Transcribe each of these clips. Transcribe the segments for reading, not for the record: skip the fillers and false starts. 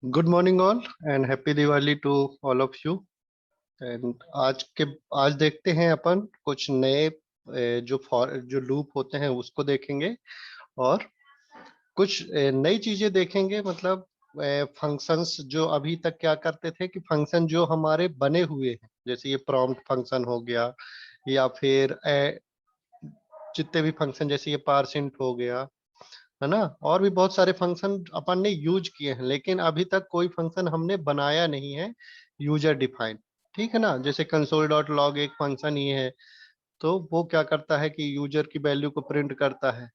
Good morning all and happy Diwali to all of you. And आज देखते हैं अपन कुछ नए जो लूप होते हैं उसको देखेंगे, और कुछ नई चीजें देखेंगे। मतलब फंक्शंस जो अभी तक क्या करते थे कि फंक्शन जो हमारे बने हुए हैं, जैसे ये प्रॉम्प्ट फंक्शन हो गया, या फिर जितने भी फंक्शन जैसे ये पारसेंट हो गया, है ना। और भी बहुत सारे फंक्शन अपन ने यूज किए हैं, लेकिन अभी तक कोई फंक्शन हमने बनाया नहीं है यूजर डिफाइंड। ठीक है ना। जैसे कंसोल डॉट लॉग एक फंक्शन ही है, तो वो क्या करता है कि यूजर की वैल्यू को प्रिंट करता है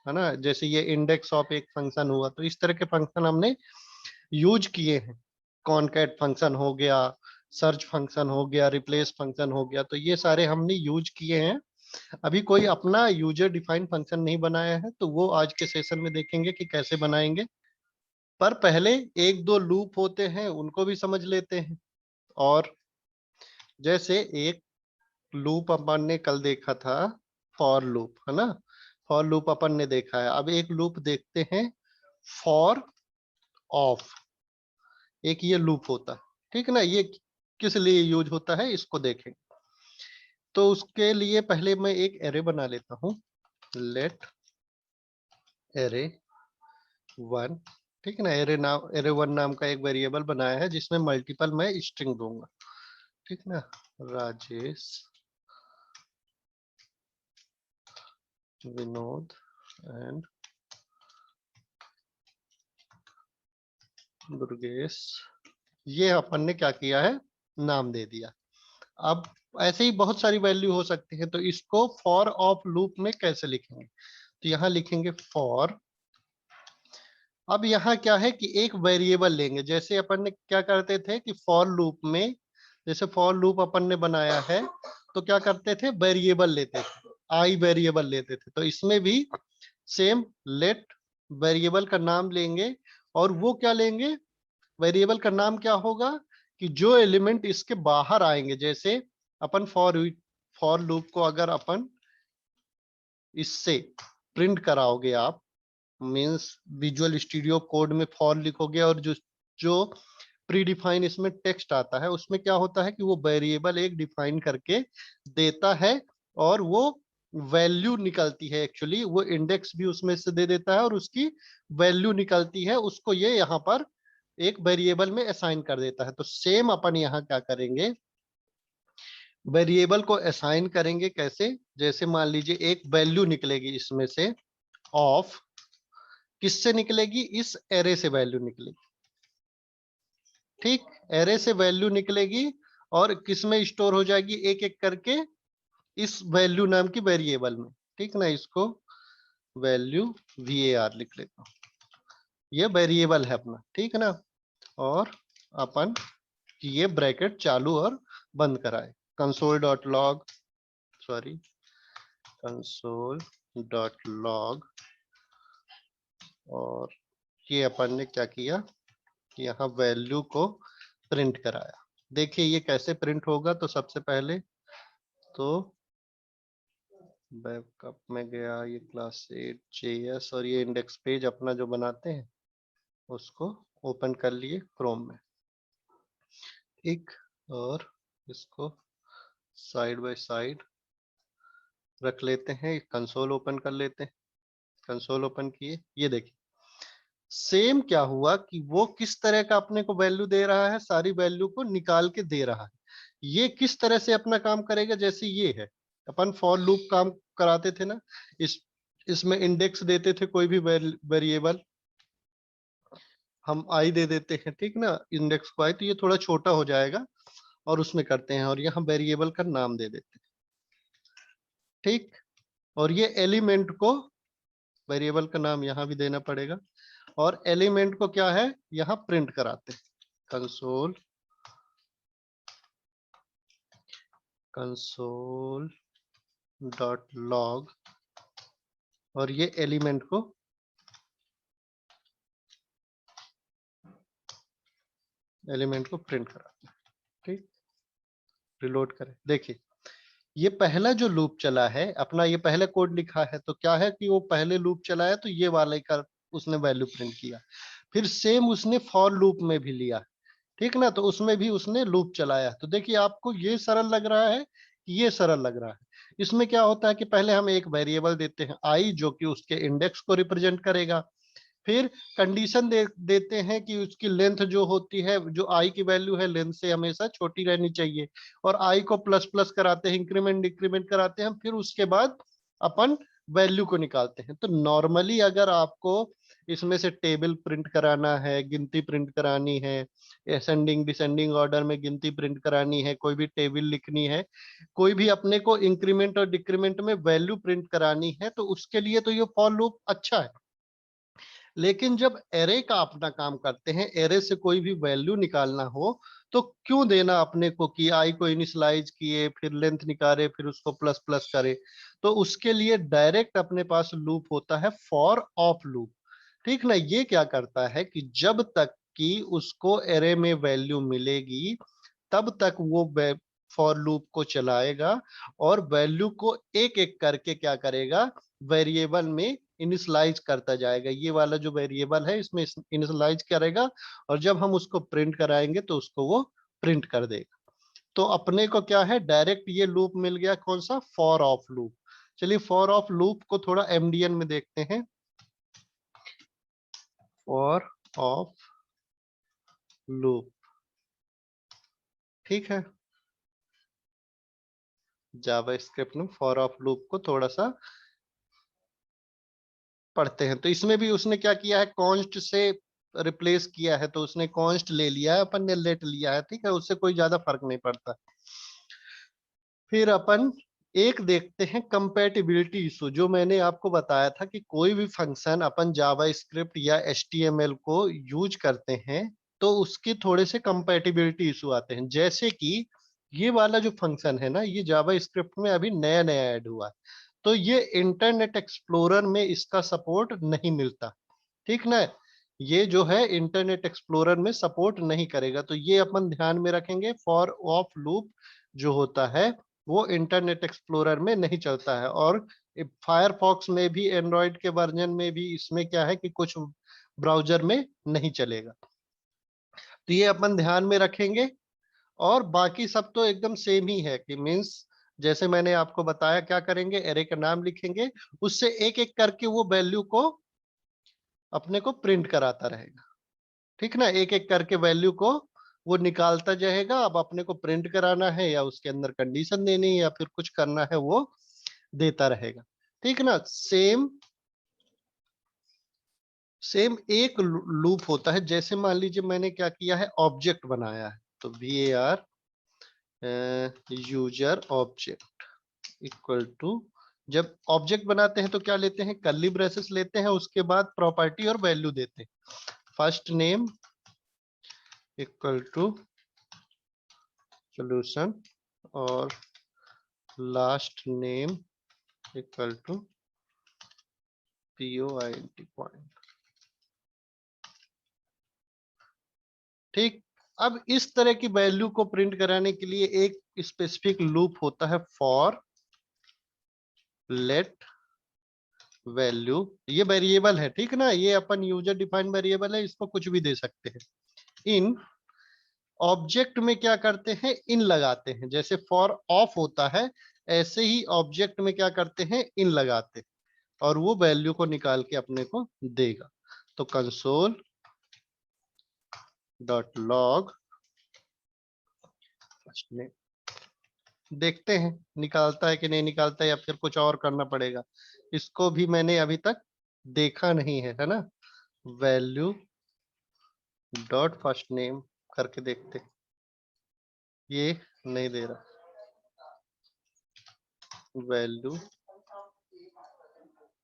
ना। जैसे ये इंडेक्स ऑफ एक फंक्शन हुआ, तो इस तरह के फंक्शन हमने यूज किए हैं। कॉनकैट फंक्शन हो गया, सर्च फंक्शन हो गया, रिप्लेस फंक्शन हो गया, तो ये सारे हमने यूज किए हैं। अभी कोई अपना यूजर डिफाइंड फंक्शन नहीं बनाया है, तो वो आज के सेशन में देखेंगे कि कैसे बनाएंगे। पर पहले एक दो लूप होते हैं उनको भी समझ लेते हैं। और जैसे एक लूप अपन ने कल देखा था, फॉर लूप, है ना। फॉर लूप अपन ने देखा है। अब एक लूप देखते हैं, फॉर ऑफ। एक ये लूप होता है, ठीक है ना। ये किस लिए यूज होता है इसको देखें। तो उसके लिए पहले मैं एक एरे बना लेता हूं। लेट एरे वन, ठीक है ना। एरे वन नाम का एक वेरिएबल बनाया है जिसमें मल्टीपल मैं स्ट्रिंग दूंगा, ठीक है ना। राजेश, विनोद एंड दुर्गेश, ये अपन ने क्या किया है, नाम दे दिया। अब ऐसे ही बहुत सारी वैल्यू हो सकती है, तो इसको फॉर ऑफ लूप में कैसे लिखेंगे। तो यहाँ लिखेंगे फॉर। अब यहाँ क्या है कि एक वेरिएबल लेंगे। जैसे अपन ने क्या करते थे कि फॉर लूप में, जैसे फॉर लूप अपन ने बनाया है, तो क्या करते थे, वेरिएबल लेते थे, आई वेरिएबल लेते थे। तो इसमें भी सेम, लेट वेरिएबल का नाम लेंगे। और वो क्या लेंगे, वेरिएबल का नाम क्या होगा कि जो एलिमेंट इसके बाहर आएंगे। जैसे अपन फॉर लूप को अगर अपन इससे प्रिंट कराओगे आप, मींस विजुअल स्टूडियो कोड में फॉर लिखोगे, और जो जो प्री डिफाइन इसमें टेक्स्ट आता है, उसमें क्या होता है कि वो वेरिएबल एक डिफाइन करके देता है, और वो वैल्यू निकलती है। एक्चुअली वो इंडेक्स भी उसमें से दे देता है, और उसकी वैल्यू निकलती है, उसको ये यहाँ पर एक वेरिएबल में असाइन कर देता है। तो सेम अपन यहाँ क्या करेंगे, वेरिएबल को असाइन करेंगे। कैसे, जैसे मान लीजिए एक वैल्यू निकलेगी इसमें से, ऑफ, किससे निकलेगी, इस एरे से वैल्यू निकलेगी। ठीक, एरे से वैल्यू निकलेगी, और किस में स्टोर हो जाएगी, एक एक करके इस वैल्यू नाम की वेरिएबल में। ठीक ना, इसको वैल्यू var लिख लेता हूं। ये वेरिएबल है अपना, ठीक है ना। और अपन ये ब्रैकेट चालू और बंद कराए, console dot log, sorry, console dot log. और ये अपन ने क्या किया कि यहाँ वैल्यू को प्रिंट कराया। देखिए ये कैसे प्रिंट होगा। तो सबसे पहले तो बैकअप में गया, ये क्लास 8 JS, और ये इंडेक्स पेज अपना जो बनाते हैं उसको ओपन कर लिए क्रोम में। ठीक, और इसको साइड बाय साइड रख लेते हैं, कंसोल ओपन कर लेते हैं। कंसोल ओपन किए, ये देखिए सेम क्या हुआ कि वो किस तरह का अपने को वैल्यू दे रहा है, सारी वैल्यू को निकाल के दे रहा है। ये किस तरह से अपना काम करेगा, जैसे ये है, अपन फॉर लूप काम कराते थे ना, इस इसमें इंडेक्स देते थे कोई भी वेरिएबल, हम आई दे देते हैं, ठीक ना। इंडेक्स को आई, तो ये थोड़ा छोटा हो जाएगा, और उसमें करते हैं, और यहाँ वेरिएबल का नाम दे देते हैं। ठीक, और ये एलिमेंट को, वेरिएबल का नाम यहाँ भी देना पड़ेगा, और एलिमेंट को क्या है यहाँ प्रिंट कराते हैं, कंसोल कंसोल डॉट लॉग। और ये एलिमेंट को प्रिंट कराते हैं। ठीक, रिलोड करें, देखिए ये पहला जो लूप चला है अपना, ये पहले कोड लिखा है तो क्या है कि वो पहले लूप चला है तो ये वाले का उसने वैल्यू प्रिंट किया। फिर सेम उसने फॉर लूप में भी लिया, ठीक ना, तो उसमें भी उसने लूप चलाया। तो देखिए आपको ये सरल लग रहा है कि ये सरल लग रहा है। इसमें क्या होता है कि पहले हम एक वेरिएबल देते हैं आई, जो कि उसके इंडेक्स को रिप्रेजेंट करेगा। फिर कंडीशन देते हैं कि उसकी लेंथ जो होती है, जो आई की वैल्यू है, लेंथ से हमेशा छोटी रहनी चाहिए। और आई को प्लस प्लस कराते हैं, इंक्रीमेंट डिक्रीमेंट कराते हैं, फिर उसके बाद अपन वैल्यू को निकालते हैं। तो नॉर्मली अगर आपको इसमें से टेबल प्रिंट कराना है, गिनती प्रिंट करानी है, असेंडिंग डिसेंडिंग ऑर्डर में गिनती प्रिंट करानी है, कोई भी टेबल लिखनी है, कोई भी अपने को इंक्रीमेंट और डिक्रीमेंट में वैल्यू प्रिंट करानी है, तो उसके लिए तो ये फॉर लूप अच्छा है। लेकिन जब एरे का अपना काम करते हैं, एरे से कोई भी वैल्यू निकालना हो, तो क्यों देना अपने को कि आई को इनिशियलाइज किए, फिर लेंथ निकाले, फिर उसको प्लस प्लस करे। तो उसके लिए डायरेक्ट अपने पास लूप होता है फॉर ऑफ लूप, ठीक ना। ये क्या करता है कि जब तक कि उसको एरे में वैल्यू मिलेगी, तब तक वो फॉर लूप को चलाएगा और वैल्यू को एक एक करके क्या करेगा, वेरिएबल में इनिशियलाइज करता जाएगा। ये वाला जो वेरिएबल है इसमें इनिशियलाइज करेगा, और जब हम उसको प्रिंट कराएंगे तो उसको वो प्रिंट कर देगा। तो अपने को क्या है, डायरेक्ट ये लूप मिल गया, कौन सा, फॉर ऑफ लूप। चलिए फॉर ऑफ लूप को थोड़ा एमडीएन में देखते हैं। फॉर ऑफ लूप, ठीक है। जावा स्क्रिप्ट में फॉर ऑफ लूप को थोड़ा सा पढ़ते हैं। तो इसमें भी उसने क्या किया है, कॉन्स्ट से रिप्लेस किया है, तो उसने कॉन्स्ट ले लिया है, अपन ने लेट लिया है, ठीक है, उससे कोई ज्यादा फर्क नहीं पड़ता। फिर अपन एक देखते हैं कंपैटिबिलिटी इशू। जो मैंने आपको बताया था कि कोई भी फंक्शन अपन जावा स्क्रिप्ट या एचटीएमएल को यूज करते हैं तो उसके थोड़े से कंपैटिबिलिटी इशू आते हैं। जैसे कि ये वाला जो फंक्शन है ना, ये जावा स्क्रिप्ट में अभी नया नया ऐड हुआ है, तो ये इंटरनेट एक्सप्लोरर में इसका सपोर्ट नहीं मिलता, ठीक ना। ये जो है इंटरनेट एक्सप्लोरर में सपोर्ट नहीं करेगा, तो ये अपन ध्यान में रखेंगे। फॉर ऑफ लूप जो होता है वो इंटरनेट एक्सप्लोरर में नहीं चलता है। और फायरफॉक्स में भी, एंड्रॉइड के वर्जन में भी इसमें क्या है कि कुछ ब्राउजर में नहीं चलेगा। तो ये अपन ध्यान में रखेंगे। और बाकी सब तो एकदम सेम ही है कि मीन्स जैसे मैंने आपको बताया, क्या करेंगे, एरे का नाम लिखेंगे, उससे एक एक करके वो वैल्यू को अपने को प्रिंट कराता रहेगा, ठीक ना। एक एक करके वैल्यू को वो निकालता जाएगा। अब अपने को प्रिंट कराना है या उसके अंदर कंडीशन देनी है या फिर कुछ करना है, वो देता रहेगा, ठीक ना। सेम सेम एक लूप होता है। जैसे मान लीजिए मैंने क्या किया है, ऑब्जेक्ट बनाया है, तो var user object equal to, जब ऑब्जेक्ट बनाते हैं तो क्या लेते हैं, कर्ली ब्रेसेस लेते हैं, उसके बाद प्रॉपर्टी और वैल्यू देते हैं। First name equal to solution और last name equal to point point, ठीक। अब इस तरह की वैल्यू को प्रिंट कराने के लिए एक स्पेसिफिक लूप होता है, फॉर लेट वैल्यू। ये वेरिएबल है, ठीक ना, ये अपन यूजर डिफाइंड वेरिएबल है, इसको कुछ भी दे सकते हैं। इन ऑब्जेक्ट में क्या करते हैं, इन लगाते हैं। जैसे फॉर ऑफ होता है, ऐसे ही ऑब्जेक्ट में क्या करते हैं, इन लगाते हैं, और वो वैल्यू को निकाल के अपने को देगा। तो कंसोल डॉट लॉग में देखते हैं निकालता है कि नहीं निकालता है, या फिर कुछ और करना पड़ेगा। इसको भी मैंने अभी तक देखा नहीं है, है ना। वैल्यू डॉट फर्स्ट नेम करके देखते हैं। ये नहीं दे रहा वैल्यू,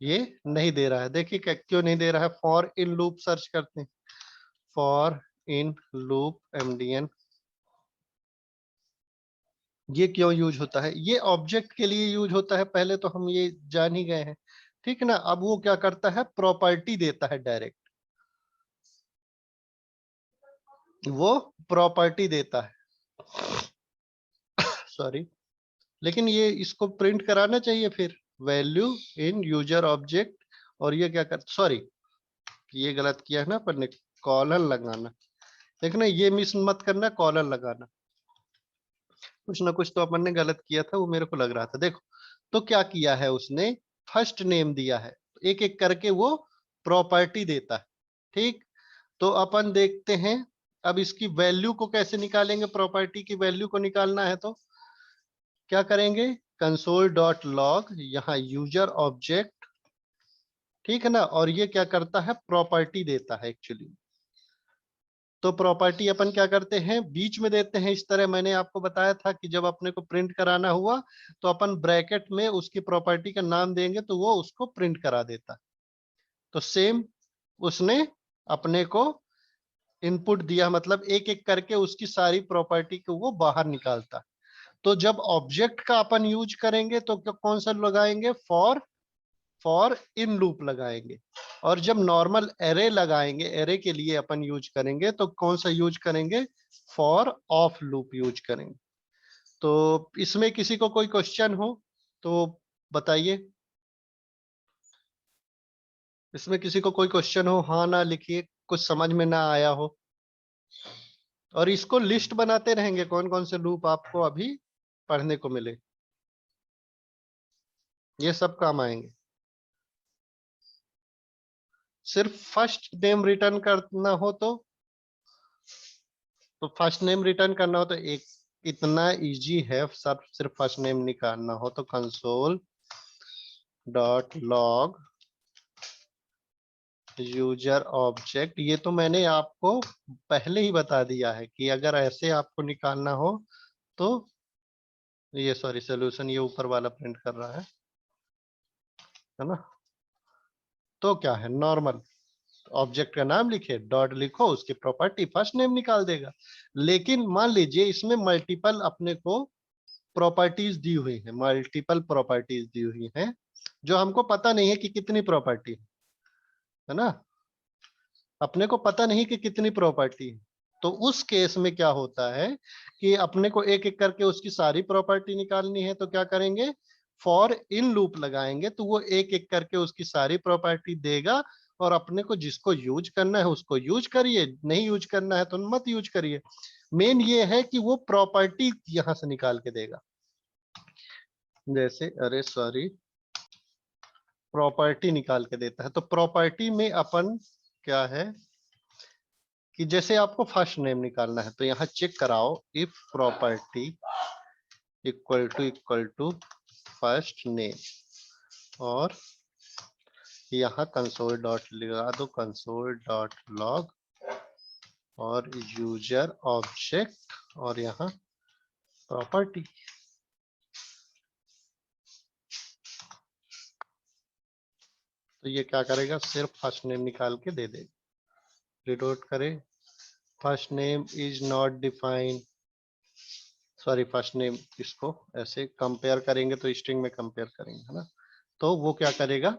ये नहीं दे रहा है। देखिए क्यों नहीं दे रहा है। फॉर इन लूप सर्च करते हैं, फॉर इन लूप एमडीएन। ये क्यों यूज होता है, ये ऑब्जेक्ट के लिए यूज होता है, पहले तो हम ये जान ही गए हैं, ठीक ना। अब वो क्या करता है, प्रॉपर्टी देता है डायरेक्ट, वो प्रॉपर्टी देता है, सॉरी, लेकिन ये इसको प्रिंट कराना चाहिए फिर वैल्यू इन यूजर ऑब्जेक्ट। और ये क्या कर, सॉरी ये गलत किया है ना अपन ने, कॉलन लगाना। देखना ये मिस मत करना, कॉलन लगाना। कुछ ना कुछ तो अपन ने गलत किया था, वो मेरे को लग रहा था। देखो तो क्या किया है उसने, फर्स्ट नेम दिया है, एक एक करके वो प्रॉपर्टी देता है। ठीक, तो अपन देखते हैं अब इसकी वैल्यू को कैसे निकालेंगे। प्रॉपर्टी की वैल्यू को निकालना है तो क्या करेंगे, कंसोल डॉट लॉग, यहाँ यूजर ऑब्जेक्ट, ठीक है ना, और ये क्या करता है, प्रॉपर्टी देता है एक्चुअली। तो प्रॉपर्टी अपन क्या करते हैं, बीच में देते हैं इस तरह। मैंने आपको बताया था कि जब अपने को प्रिंट कराना हुआ तो अपन ब्रैकेट में उसकी प्रॉपर्टी का नाम देंगे तो वो उसको प्रिंट करा देता। तो सेम उसने अपने को इनपुट दिया, मतलब एक एक करके उसकी सारी प्रॉपर्टी को वो बाहर निकालता। तो जब ऑब्जेक्ट का अपन यूज करेंगे तो कौन सा लगाएंगे, फॉर, फॉर इन लूप लगाएंगे। और जब नॉर्मल एरे लगाएंगे, एरे के लिए अपन यूज करेंगे तो कौन सा यूज करेंगे, फॉर ऑफ लूप यूज करेंगे। तो इसमें किसी को कोई क्वेश्चन हो तो बताइए। इसमें किसी को कोई क्वेश्चन हो, हाँ ना लिखिए, कुछ समझ में ना आया हो। और इसको लिस्ट बनाते रहेंगे कौन कौन से लूप आपको अभी पढ़ने को मिले, ये सब काम आएंगे। सिर्फ फर्स्ट नेम रिटर्न करना हो तो फर्स्ट नेम रिटर्न करना हो तो एक, इतना इजी है सब। सिर्फ फर्स्ट नेम निकालना हो तो console dot log user object. ये तो मैंने आपको पहले ही बता दिया है कि अगर ऐसे आपको निकालना हो तो ये, सॉरी सोल्यूशन ये ऊपर वाला प्रिंट कर रहा है ना। तो क्या है, नॉर्मल ऑब्जेक्ट का नाम लिखे, डॉट लिखो, उसकी प्रॉपर्टी फर्स्ट नेम निकाल देगा। लेकिन मान लीजिए इसमें मल्टीपल अपने को प्रॉपर्टीज दी हुई है, मल्टीपल प्रॉपर्टीज दी हुई हैं जो हमको पता नहीं है कि कितनी प्रॉपर्टी है ना, अपने को पता नहीं कि कितनी प्रॉपर्टी है। तो उस केस में क्या होता है कि अपने को एक एक करके उसकी सारी प्रॉपर्टी निकालनी है तो क्या करेंगे, फॉर इन लूप लगाएंगे तो वो एक एक करके उसकी सारी प्रॉपर्टी देगा। और अपने को जिसको यूज करना है उसको यूज करिए, नहीं यूज करना है तो मत यूज करिए। मेन ये है कि वो प्रॉपर्टी यहां से निकाल के देगा। जैसे, अरे सॉरी, प्रॉपर्टी निकाल के देता है। तो प्रॉपर्टी में अपन क्या है कि जैसे आपको फर्स्ट नेम निकालना है तो यहाँ चेक कराओ, if property equal to first name, और यहाँ कंसोल डॉट लगा दो, कंसोल डॉट लॉग, और यूजर ऑब्जेक्ट, और यहाँ प्रॉपर्टी। तो ये क्या करेगा, सिर्फ फर्स्ट नेम निकाल के दे देगा। रिडोट करें, first name is not defined, sorry first name, इसको ऐसे कंपेयर करेंगे तो स्ट्रिंग में कंपेयर करेंगे है ना। तो वो क्या करेगा,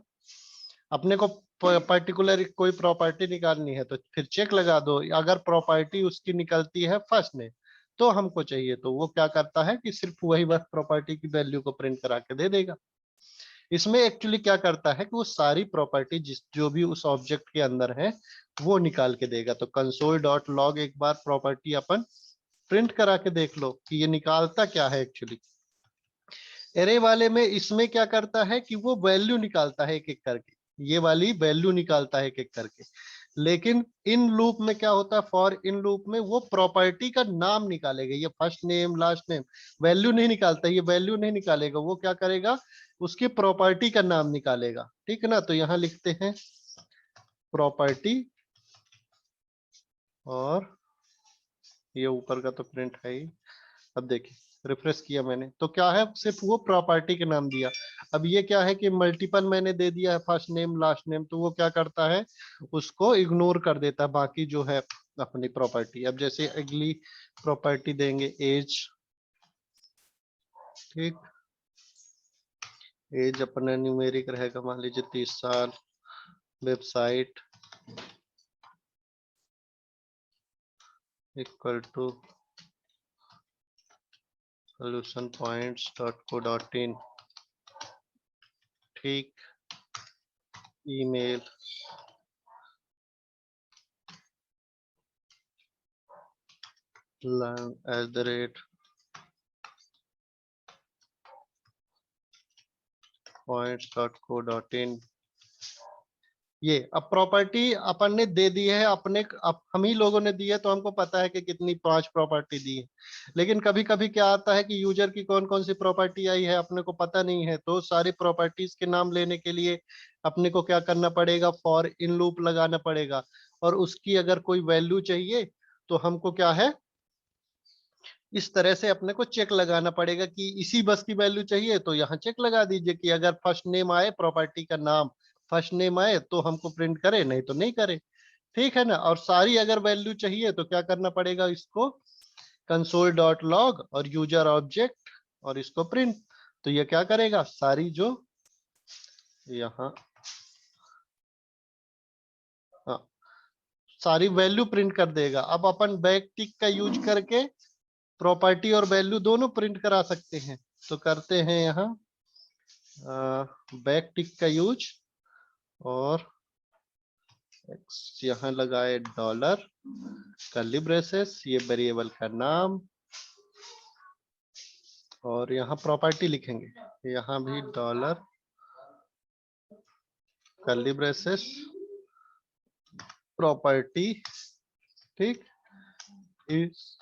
अपने को पर्टिकुलर कोई प्रॉपर्टी निकालनी है तो फिर चेक लगा दो, अगर प्रॉपर्टी उसकी निकलती है फर्स्ट नेम तो हमको चाहिए, तो वो क्या करता है कि सिर्फ वही बस प्रॉपर्टी की वैल्यू को प्रिंट करा के दे देगा। इसमें एक्चुअली क्या करता है कि वो सारी प्रॉपर्टी जिस जो भी उस ऑब्जेक्ट के अंदर है वो निकाल के देगा। तो कंसोल डॉट लॉग, एक बार प्रॉपर्टी अपन प्रिंट करा के देख लो कि ये निकालता क्या है एक्चुअली। एरे वाले में इसमें क्या करता है कि वो वैल्यू निकालता है एक एक करके, ये वाली वैल्यू निकालता है एक एक करके। लेकिन इन लूप में क्या होता है, फॉर इन लूप में वो प्रॉपर्टी का नाम निकालेगा, ये first name last name value नहीं निकालता, ये वैल्यू नहीं निकालेगा। वो क्या करेगा, उसकी प्रॉपर्टी का नाम निकालेगा, ठीक है ना। तो यहाँ लिखते हैं प्रॉपर्टी, और ये ऊपर का तो प्रिंट है ही। अब देखिए रिफ्रेश किया मैंने तो क्या है, सिर्फ वो प्रॉपर्टी के नाम दिया। अब ये क्या है कि मल्टीपल मैंने दे दिया है, फर्स्ट नेम लास्ट नेम, तो वो क्या करता है, उसको इग्नोर कर देता है बाकी जो है अपनी प्रॉपर्टी। अब जैसे अगली प्रॉपर्टी देंगे एज, ठीक, एज अपना न्यूमेरिक रहेगा, मान लीजिए 30 साल, website equal to solution points.co.in, ठीक, ईमेल learn@points.co.in। ये अब प्रॉपर्टी अपन ने दे दी है अपने, अब हम ही लोगों ने दी है तो हमको पता है कि कितनी 5 प्रॉपर्टी दी है। लेकिन कभी कभी क्या आता है कि यूजर की कौन कौन सी प्रॉपर्टी आई है अपने को पता नहीं है, तो सारी प्रॉपर्टीज के नाम लेने के लिए अपने को क्या करना पड़ेगा, फॉर इन लूप लगाना पड़ेगा। और उसकी अगर कोई वैल्यू चाहिए तो हमको क्या है, इस तरह से अपने को चेक लगाना पड़ेगा कि इसी बस की वैल्यू चाहिए तो यहाँ चेक लगा दीजिए कि अगर फर्स्ट नेम आए, प्रॉपर्टी का नाम फर्स्ट नेम आए तो हमको प्रिंट करे, नहीं तो नहीं करे। ठीक है ना। और सारी अगर वैल्यू चाहिए तो क्या करना पड़ेगा, इसको कंसोल डॉट लॉग और यूजर ऑब्जेक्ट और इसको प्रिंट। तो ये क्या करेगा, सारी जो यहाँ, हाँ, सारी वैल्यू प्रिंट कर देगा। अब अपन बैक टिक का यूज करके प्रॉपर्टी और वैल्यू दोनों प्रिंट करा सकते हैं। तो करते हैं यहाँ बैक टिक का यूज, और यहाँ लगाए डॉलर कर्ली ब्रेसेस, ये वेरिएबल का नाम, और यहाँ प्रॉपर्टी लिखेंगे, यहाँ भी डॉलर कर्ली ब्रेसेस प्रॉपर्टी, ठीक, इस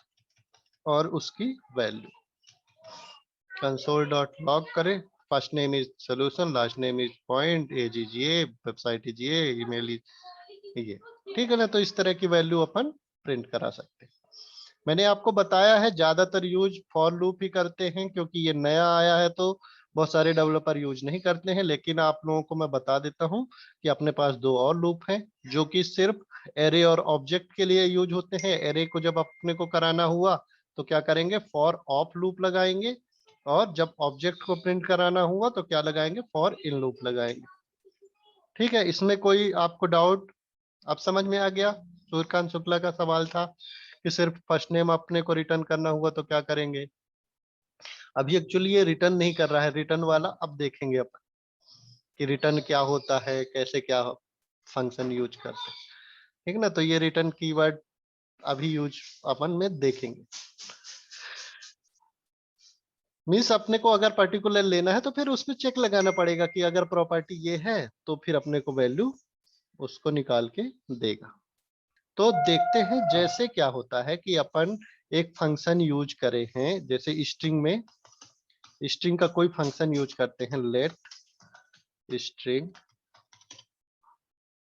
और उसकी वैल्यू। कंसोल डॉट लॉग करें, first name is solution, last name is point, age is ये, वेबसाइट इज ये, ईमेल इज ये। ठीक है ना। तो इस तरह की वैल्यू अपन प्रिंट करा सकते हैं। मैंने आपको बताया है ज्यादातर यूज फॉर लूप ही करते हैं, क्योंकि ये नया आया है तो बहुत सारे डेवलपर यूज नहीं करते हैं। लेकिन आप लोगों को मैं बता देता हूं कि अपने पास 2 और लूप हैं जो कि सिर्फ एरे और ऑब्जेक्ट के लिए यूज होते हैं। एरे को जब अपने को कराना हुआ तो क्या करेंगे, फॉर ऑफ लूप लगाएंगे, और जब ऑब्जेक्ट को प्रिंट कराना हुआ तो क्या लगाएंगे, फॉर इन लूप लगाएंगे। ठीक है। इसमें कोई आपको डाउट, अब समझ में आ गया। सूर्यकांत शुक्ला का सवाल था कि सिर्फ फर्स्ट नेम अपने को रिटर्न करना हुआ तो क्या करेंगे। अभी एक्चुअली ये रिटर्न नहीं कर रहा है, रिटर्न वाला अब देखेंगे अपन कि रिटर्न क्या होता है, कैसे क्या फंक्शन यूज करते हैं। ठीक ना। तो ये रिटर्न कीवर्ड अभी यूज अपन में देखेंगे। मीन्स अपने को अगर पर्टिकुलर लेना है तो फिर उसमें चेक लगाना पड़ेगा कि अगर प्रॉपर्टी ये है तो फिर अपने को वैल्यू उसको निकाल के देगा। तो देखते हैं जैसे क्या होता है कि अपन एक फंक्शन यूज करे हैं, जैसे स्ट्रिंग में, स्ट्रिंग का कोई फंक्शन यूज करते हैं, लेट स्ट्रिंग,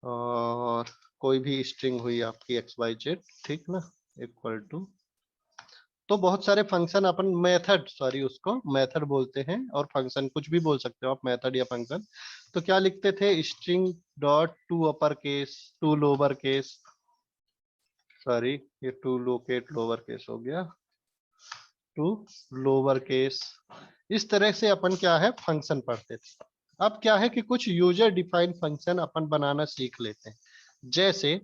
और कोई भी स्ट्रिंग हुई आपकी XYZ, ठीक ना, इक्वल टू, तो बहुत सारे फंक्शन अपन मेथड, सॉरी उसको मेथड बोलते हैं, और फंक्शन कुछ भी बोल सकते हो आप, मेथड या फंक्शन। तो क्या लिखते थे, string dot to upper case, to lower case, sorry ये टू लोकेट लोअर केस हो गया, टू लोअर केस। इस तरह से अपन क्या है, फंक्शन पढ़ते थे। अब क्या है कि कुछ यूजर डिफाइंड फंक्शन अपन बनाना सीख लेते हैं। जैसे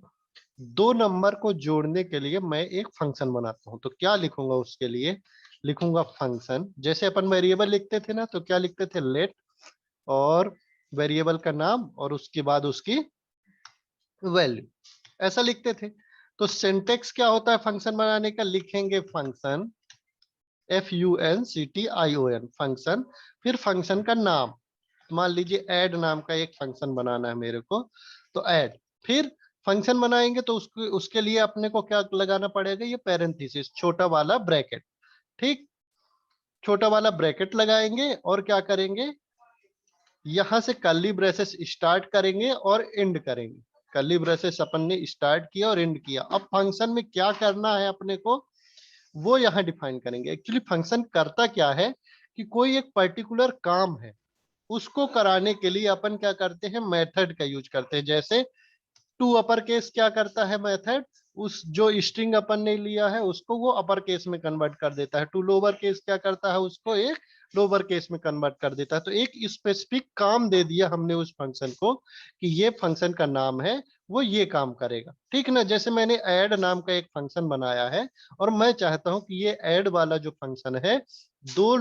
2 नंबर को जोड़ने के लिए मैं एक फंक्शन बनाता हूं, तो क्या लिखूंगा, उसके लिए लिखूंगा फंक्शन। जैसे अपन वेरिएबल लिखते थे ना, तो क्या लिखते थे, लेट और वेरिएबल का नाम और उसके बाद उसकी वैल्यू, ऐसा लिखते थे। तो सिंटेक्स क्या होता है फंक्शन बनाने का, लिखेंगे फंक्शन FUNCTION फंक्शन, फिर फंक्शन का नाम, मान लीजिए ऐड नाम का एक फंक्शन बनाना है मेरे को, तो ऐड, फिर फंक्शन बनाएंगे तो उसके लिए अपने को क्या लगाना पड़ेगा, ये पैरेंथेसिस, छोटा वाला ब्रैकेट, ठीक, छोटा वाला ब्रैकेट लगाएंगे, और क्या करेंगे, यहां से कर्ली ब्रेसेस स्टार्ट करेंगे और एंड करेंगे। कर्ली ब्रेसेस अपन ने स्टार्ट किया और एंड किया। अब फंक्शन में क्या करना है अपने को, वो यहाँ डिफाइन करेंगे। एक्चुअली फंक्शन करता क्या है कि कोई एक पर्टिकुलर काम है, उसको कराने के लिए अपन क्या करते हैं, मेथड का यूज करते हैं। जैसे टू अपर केस क्या करता है मेथड, उस जो स्ट्रिंग अपन ने लिया है उसको वो अपर केस में कन्वर्ट कर देता है। टू लोअर केस क्या करता है, उसको एक लोअर केस में कन्वर्ट कर देता है। तो एक स्पेसिफिक काम दे दिया हमने उस फंक्शन को कि ये फंक्शन का नाम है, वो ये काम करेगा, ठीक ना। जैसे मैंने ऐड नाम का एक फंक्शन बनाया है और मैं चाहता हूं कि ये ऐड वाला जो फंक्शन है दो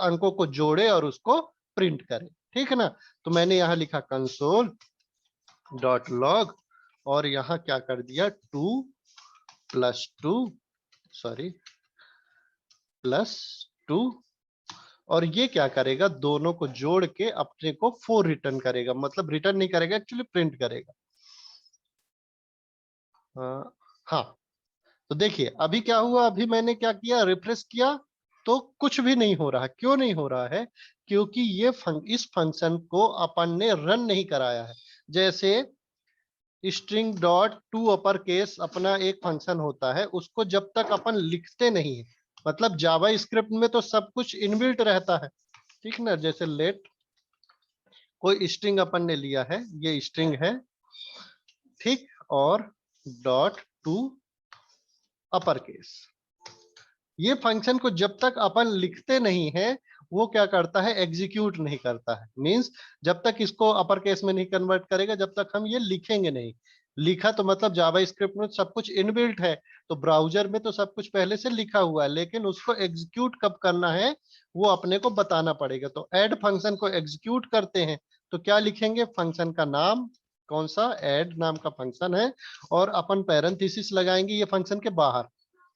अंकों को जोड़े और उसको प्रिंट करे, ठीक है ना। तो मैंने यहाँ लिखा कंसोल डॉट लॉग और यहाँ क्या कर दिया 2 + 2 सॉरी +2 और ये क्या करेगा दोनों को जोड़ के अपने को 4 रिटर्न करेगा, मतलब रिटर्न नहीं करेगा एक्चुअली प्रिंट करेगा। हाँ तो देखिए अभी क्या हुआ, अभी मैंने क्या किया रिफ्रेश किया तो कुछ भी नहीं हो रहा। क्यों नहीं हो रहा है? क्योंकि ये इस फंक्शन को अपन ने रन नहीं कराया है। जैसे string dot to upper case अपना एक फंक्शन होता है, उसको जब तक अपन लिखते नहीं है, मतलब जावा स्क्रिप्ट में तो सब कुछ इनबिल्ट रहता है, ठीक ना। जैसे लेट कोई स्ट्रिंग अपन ने लिया है, ये स्ट्रिंग है, ठीक, और डॉट टू अपर केस, ये फंक्शन को जब तक अपन लिखते नहीं है वो क्या करता है एग्जीक्यूट नहीं करता है। मींस जब तक इसको अपर केस में नहीं कन्वर्ट करेगा जब तक हम ये लिखेंगे नहीं। लिखा तो मतलब जावा स्क्रिप्ट में सब कुछ इनबिल्ट है, तो ब्राउजर में तो सब कुछ पहले से लिखा हुआ है, लेकिन उसको एग्जीक्यूट कब करना है वो अपने को बताना पड़ेगा। तो ऐड फंक्शन को एग्जीक्यूट करते हैं तो क्या लिखेंगे, फंक्शन का नाम कौन सा ऐड नाम का फंक्शन है और अपन पैरेंथेसिस लगाएंगे ये फंक्शन के बाहर,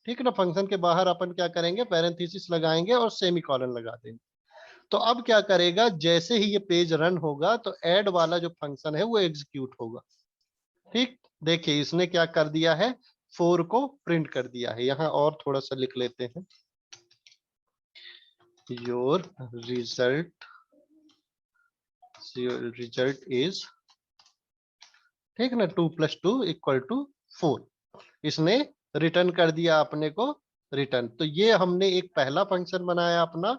ठीक है ना। फंक्शन के बाहर अपन क्या करेंगे पैरेंथेसिस लगाएंगे और सेमीकोलन लगा देंगे। तो अब क्या करेगा, जैसे ही ये पेज रन होगा तो ऐड वाला जो फंक्शन है वो एग्जीक्यूट होगा, ठीक। देखिए इसने क्या कर दिया है 4 को प्रिंट कर दिया है। यहाँ और थोड़ा सा लिख लेते हैं, योर रिजल्ट इज, ठीक ना, 2 + 2 = 4। इसने रिटर्न कर दिया अपने को रिटर्न। तो ये हमने एक पहला फंक्शन बनाया अपना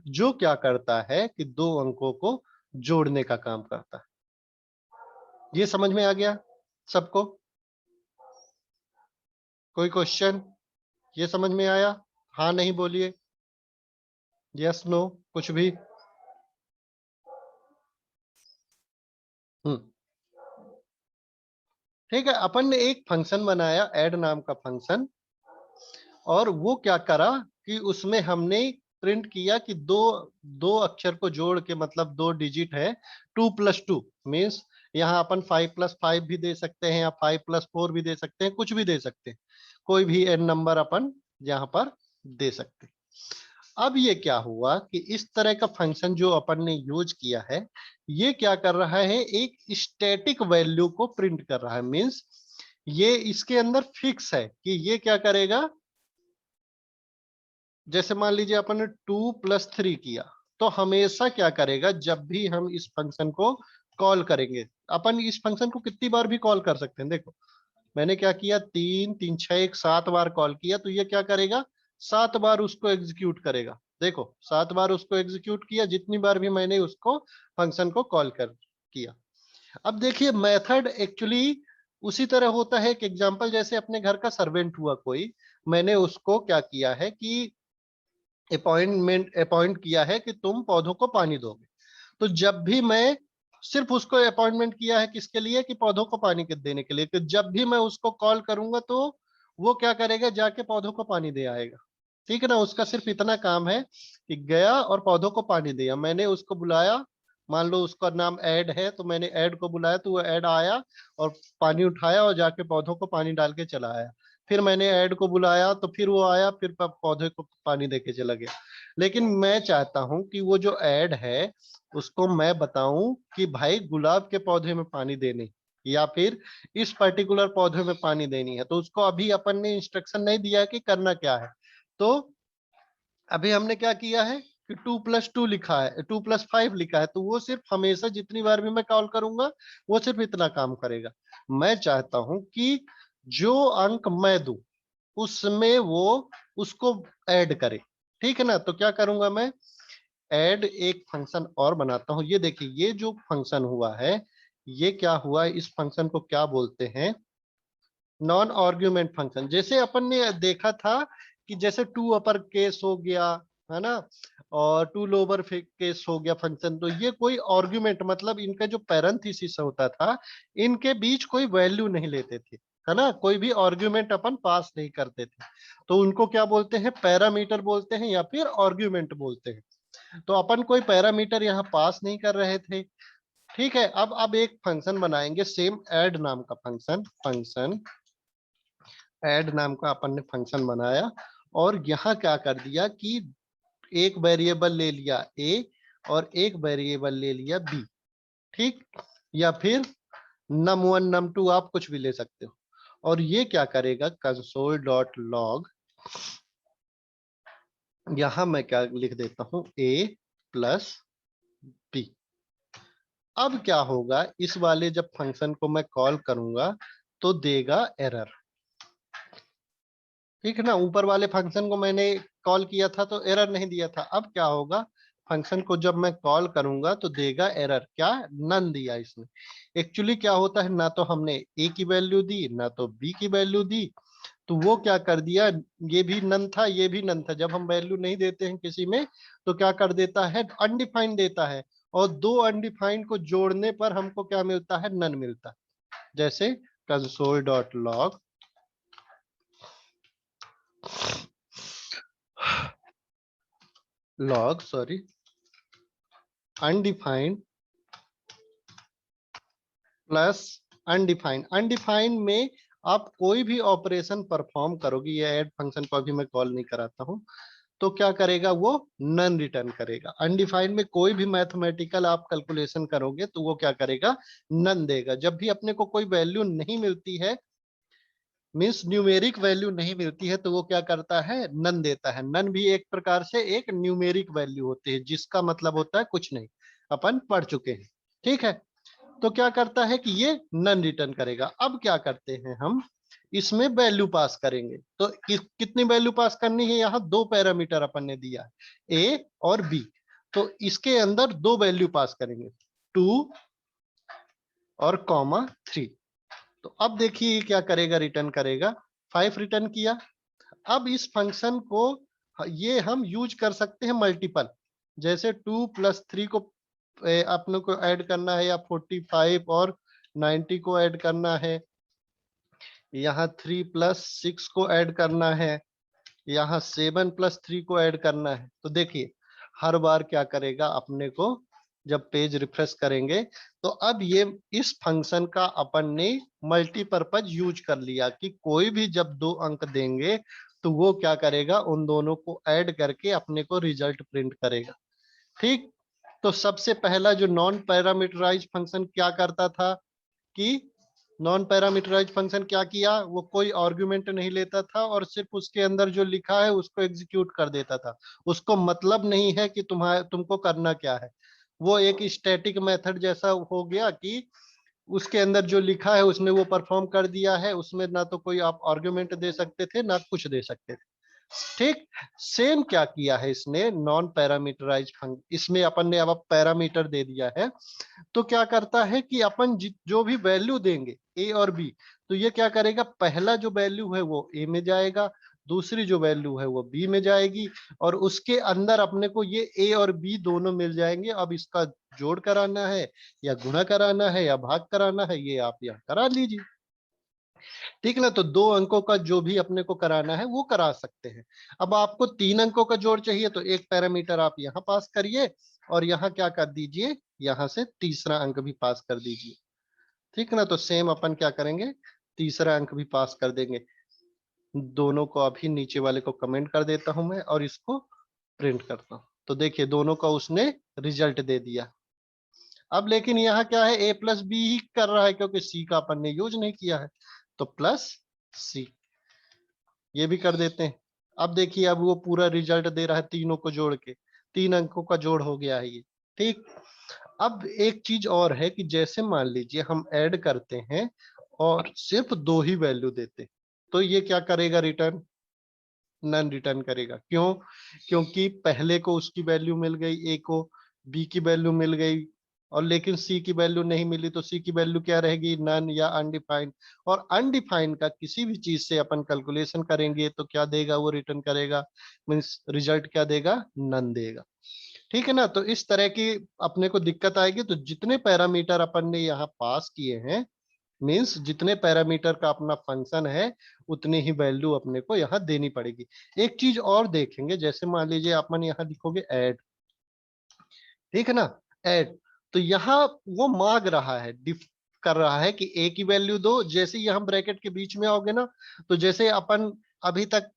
जो क्या करता है कि दो अंकों को जोड़ने का काम करता है। ये समझ में आ गया सबको? कोई क्वेश्चन? ये समझ में आया? हाँ नहीं बोलिए, यस नो कुछ भी। हम्म, ठीक है। अपन ने एक फंक्शन बनाया ऐड नाम का फंक्शन और वो क्या करा कि उसमें हमने प्रिंट किया कि दो दो अक्षर को जोड़ के, मतलब 2 डिजिट है, 2 + 2 मीन्स यहाँ अपन 5 + 5 भी दे सकते हैं या 5 + 4 भी दे सकते हैं, कुछ भी दे सकते हैं, कोई भी n नंबर अपन यहाँ पर दे सकते हैं। अब ये क्या हुआ कि इस तरह का फंक्शन जो अपन ने यूज किया है ये क्या कर रहा है एक स्टैटिक वैल्यू को प्रिंट कर रहा है। मीन्स ये इसके अंदर फिक्स है कि ये क्या करेगा, जैसे मान लीजिए अपन ने 2 + 3 किया तो हमेशा क्या करेगा जब भी हम इस फंक्शन को कॉल करेंगे, अपन इस फंक्शन को कितनी बार भी कॉल कर सकते हैं। देखो मैंने क्या किया 3 3 6 1 7 बार कॉल किया तो ये क्या करेगा 7 बार उसको एग्जीक्यूट करेगा। देखो 7 बार उसको एग्जीक्यूट किया जितनी बार भी मैंने उसको फंक्शन को कॉल कर किया। अब देखिए मेथड एक्चुअली उसी तरह होता है। एक एग्जांपल जैसे अपने घर का सर्वेंट हुआ कोई, मैंने उसको क्या किया है कि अपॉइंट किया है कि तुम पौधों को पानी दोगे। तो जब भी मैं सिर्फ उसको अपॉइंटमेंट किया है किसके लिए कि पौधों को पानी देने के लिए, कि जब भी मैं उसको कॉल करूंगा तो वो क्या करेगा जाके पौधों को पानी दे आएगा, ठीक है ना। उसका सिर्फ इतना काम है कि गया और पौधों को पानी दिया। मैंने उसको बुलाया, मान लो उसका नाम ऐड है तो मैंने ऐड को बुलाया तो वो ऐड आया और पानी उठाया और जाके पौधों को पानी डाल के चला आया। फिर मैंने ऐड को बुलाया तो फिर वो आया, फिर पौधे को पानी देके चला गया। लेकिन मैं चाहता हूं कि वो जो ऐड है उसको मैं बताऊं कि भाई गुलाब के पौधे में पानी देने या फिर इस पर्टिकुलर पौधे में पानी देनी है। तो उसको अभी अपन ने इंस्ट्रक्शन नहीं दिया कि करना क्या है। तो अभी हमने क्या किया है कि 2 + 2 लिखा है, 2 + 5 लिखा है, तो वो सिर्फ हमेशा जितनी बार भी मैं कॉल करूंगा वो सिर्फ इतना काम करेगा। मैं चाहता हूं कि जो अंक मैं दूं उसमें वो उसको ऐड करे, ठीक है ना। तो क्या करूंगा मैं ऐड एक फंक्शन और बनाता हूं। ये देखिए ये जो फंक्शन हुआ है ये क्या हुआ, इस फंक्शन को क्या बोलते हैं नॉन आर्ग्यूमेंट फंक्शन। जैसे अपन ने देखा था कि जैसे 2 अपर केस हो गया है ना, और टू लोअर केस हो गया फंक्शन। तो ये कोई आर्गुमेंट, मतलब इनका जो पैरेंथेसिस होता था, इनके बीच कोई वैल्यू नहीं लेते थे, है ना, कोई भी आर्गुमेंट अपन पास नहीं करते थे। तो उनको क्या बोलते हैं, पैरामीटर बोलते हैं या फिर आर्गुमेंट बोलते हैं। तो अपन कोई पैरामीटर यहाँ पास नहीं कर रहे थे। ठीक है, अब एक फंक्शन बनाएंगे सेम, ऐड नाम का फंक्शन। फंक्शन ऐड नाम का अपन ने फंक्शन बनाया, और यहाँ क्या कर दिया कि एक वेरिएबल ले लिया ए और एक वेरिएबल ले लिया बी। ठीक, या फिर num1 num2 आप कुछ भी ले सकते हो। और ये क्या करेगा, कंसोल डॉट लॉग, यहां मैं क्या लिख देता हूं, ए प्लस बी। अब क्या होगा, इस वाले जब फंक्शन को मैं कॉल करूंगा तो देगा एरर। ठीक है ना, ऊपर वाले फंक्शन को मैंने कॉल किया था तो एरर नहीं दिया था। अब क्या होगा, फंक्शन को जब मैं कॉल करूंगा तो देगा एरर, क्या, नन दिया इसने। एक्चुअली क्या होता है, ना तो हमने ए की वैल्यू दी ना तो बी की वैल्यू दी, तो वो क्या कर दिया, ये भी नन था ये भी नन था। जब हम वैल्यू नहीं देते हैं किसी में तो क्या कर देता है, अनडिफाइंड देता है, और दो अनडिफाइंड को जोड़ने पर हमको क्या मिलता है, नन मिलता है। जैसे console dot log log sorry undefined plus undefined. Undefined में आप कोई भी ऑपरेशन परफॉर्म करोगे, ये ऐड फंक्शन को अभी मैं कॉल नहीं कराता हूं, तो क्या करेगा, वो नन रिटर्न करेगा। अनडिफाइंड में कोई भी मैथमेटिकल आप कैलकुलेशन करोगे तो वो क्या करेगा, नन देगा। जब भी अपने को कोई वैल्यू नहीं मिलती है, मीन्स न्यूमेरिक वैल्यू नहीं मिलती है, तो वो क्या करता है, नन देता है। नन भी एक प्रकार से एक न्यूमेरिक वैल्यू होती है, जिसका मतलब होता है कुछ नहीं, अपन पढ़ चुके हैं। ठीक है, तो क्या करता है कि ये नन रिटर्न करेगा। अब क्या करते हैं हम, इसमें वैल्यू पास करेंगे। तो कितनी वैल्यू पास करनी है, यहाँ दो पैरामीटर अपन ने दिया है, ए और बी। तो इसके अंदर दो वैल्यू पास करेंगे, 2 और कॉमा 3। तो अब देखिए ये क्या करेगा, रिटर्न करेगा 5 रिटर्न किया। अब इस फंक्शन को ये हम यूज कर सकते हैं मल्टीपल, जैसे 2 + 3 को अपने को ऐड करना है, या 45 और 90 को ऐड करना है, यहाँ 3 + 6 को ऐड करना है, यहाँ 7 + 3 को ऐड करना है। तो देखिए हर बार क्या करेगा, अपने को जब पेज रिफ्रेश करेंगे तो अब ये इस फंक्शन का अपन ने मल्टीपर्पज यूज कर लिया, कि कोई भी जब दो अंक देंगे तो वो क्या करेगा, उन दोनों को ऐड करके अपने को रिजल्ट प्रिंट करेगा। ठीक, तो सबसे पहला जो नॉन पैरामीटराइज फंक्शन क्या करता था, कि नॉन पैरामीटराइज फंक्शन क्या किया, वो कोई आर्गुमेंट नहीं लेता था और सिर्फ उसके अंदर जो लिखा है उसको एग्जीक्यूट कर देता था। उसको मतलब नहीं है कि तुमको करना क्या है। वो एक स्टैटिक मेथड जैसा हो गया, कि उसके अंदर जो लिखा है उसने वो परफॉर्म कर दिया है, उसमें ना तो कोई आप आर्गुमेंट दे सकते थे ना कुछ दे सकते थे। ठीक, सेम क्या किया है इसने, नॉन पैरामीटराइज फंक्शन, इसमें अपन ने अब पैरामीटर दे दिया है। तो क्या करता है कि अपन जो भी वैल्यू देंगे ए और बी, तो ये क्या करेगा, पहला जो वैल्यू है वो ए में जाएगा, दूसरी जो वैल्यू है वो बी में जाएगी, और उसके अंदर अपने को ये ए और बी दोनों मिल जाएंगे। अब इसका जोड़ कराना है या गुणा कराना है या भाग कराना है, ये आप यहाँ करा लीजिए। ठीक ना, तो दो अंकों का जो भी अपने को कराना है वो करा सकते हैं। अब आपको 3 अंकों का जोड़ चाहिए तो एक पैरामीटर आप यहाँ पास करिए, और यहाँ क्या कर दीजिए, यहाँ से तीसरा अंक भी पास कर दीजिए। ठीक ना, तो सेम अपन क्या करेंगे, तीसरा अंक भी पास कर देंगे। दोनों को अभी नीचे वाले को कमेंट कर देता हूं मैं, और इसको प्रिंट करता हूं। तो देखिए दोनों का उसने रिजल्ट दे दिया। अब लेकिन यहाँ क्या है, ए प्लस बी ही कर रहा है, क्योंकि सी का अपन ने यूज नहीं किया है, तो प्लस सी ये भी कर देते हैं। अब देखिए अब वो पूरा रिजल्ट दे रहा है तीनों को जोड़ के, 3 अंकों का जोड़ हो गया है ये। ठीक, अब एक चीज और है कि जैसे मान लीजिए हम ऐड करते हैं और सिर्फ दो ही वैल्यू देते हैं, तो ये क्या करेगा, रिटर्न नन रिटर्न करेगा। क्यों, क्योंकि पहले को उसकी वैल्यू मिल गई, ए को बी की वैल्यू मिल गई, और लेकिन सी की वैल्यू नहीं मिली, तो सी की वैल्यू क्या रहेगी, नन या अनडिफाइंड। और अनडिफाइंड का किसी भी चीज से अपन कैलकुलेशन करेंगे तो क्या देगा, वो रिटर्न करेगा, मीन्स रिजल्ट क्या देगा, नन देगा। ठीक है ना। तो इस तरह की अपने को दिक्कत आएगी। तो जितने पैरामीटर अपन ने यहाँ पास किए हैं, मीन्स जितने पैरामीटर का अपना फंक्शन है, उतनी ही वैल्यू अपने को यहाँ देनी पड़ेगी। एक चीज और देखेंगे, जैसे मान लीजिए अपन यहाँ लिखोगे ऐड, ठीक है ना, ऐड। तो यहाँ वो मांग रहा है, डिफ कर रहा है कि ए की वैल्यू दो। जैसे ही हम ब्रैकेट के बीच में आओगे ना, तो जैसे अपन अभी तक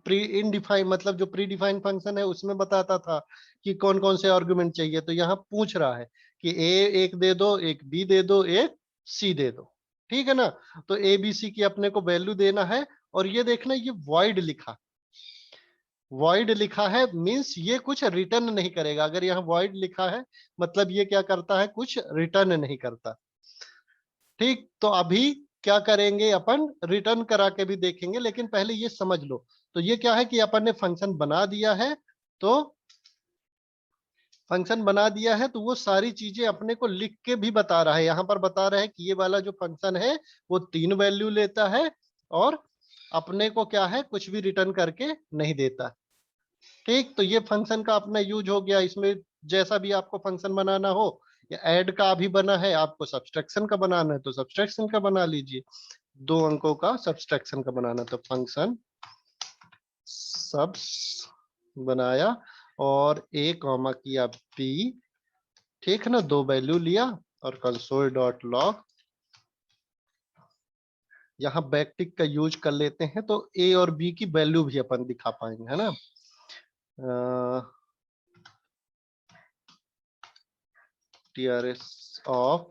प्री इनडिफाइन, मतलब जो प्री डिफाइन फंक्शन है उसमें बताता था कि कौन कौन से आर्गुमेंट चाहिए, तो यहाँ पूछ रहा है कि ए एक दे दो, एक बी दे दो, एक सी दे दो। ठीक है ना। तो ए बी सी की अपने को वैल्यू देना है। और ये देखना, ये वॉइड लिखा, वॉइड लिखा है, मींस ये कुछ रिटर्न नहीं करेगा। अगर यहाँ वॉइड लिखा है मतलब ये क्या करता है, कुछ रिटर्न नहीं करता। ठीक, तो अभी क्या करेंगे, अपन रिटर्न करा के भी देखेंगे, लेकिन पहले ये समझ लो। तो ये क्या है कि अपन ने फंक्शन बना दिया है। तो फंक्शन बना दिया है तो वो सारी चीजें अपने को लिख के भी बता रहा है। यहाँ पर बता रहा है कि ये वाला जो फंक्शन है वो 3 वैल्यू लेता है, और अपने को क्या है, कुछ भी रिटर्न करके नहीं देता। ठीक, तो ये फंक्शन का अपना यूज हो गया। इसमें जैसा भी आपको फंक्शन बनाना हो, या ऐड का अभी बना है, आपको सब्सट्रैक्शन का बनाना है तो सब्सट्रैक्शन का बना लीजिए। 2 अंकों का सब्सट्रैक्शन का बनाना, तो फंक्शन सब्स बनाया और ए कॉमा किया बी। ठीक है ना, 2 वैल्यू लिया और कंसोल डॉट लॉग, यहाँ बैकटिक का यूज कर लेते हैं तो ए और बी की वैल्यू भी अपन दिखा पाएंगे, है ना। टीआरएस ऑफ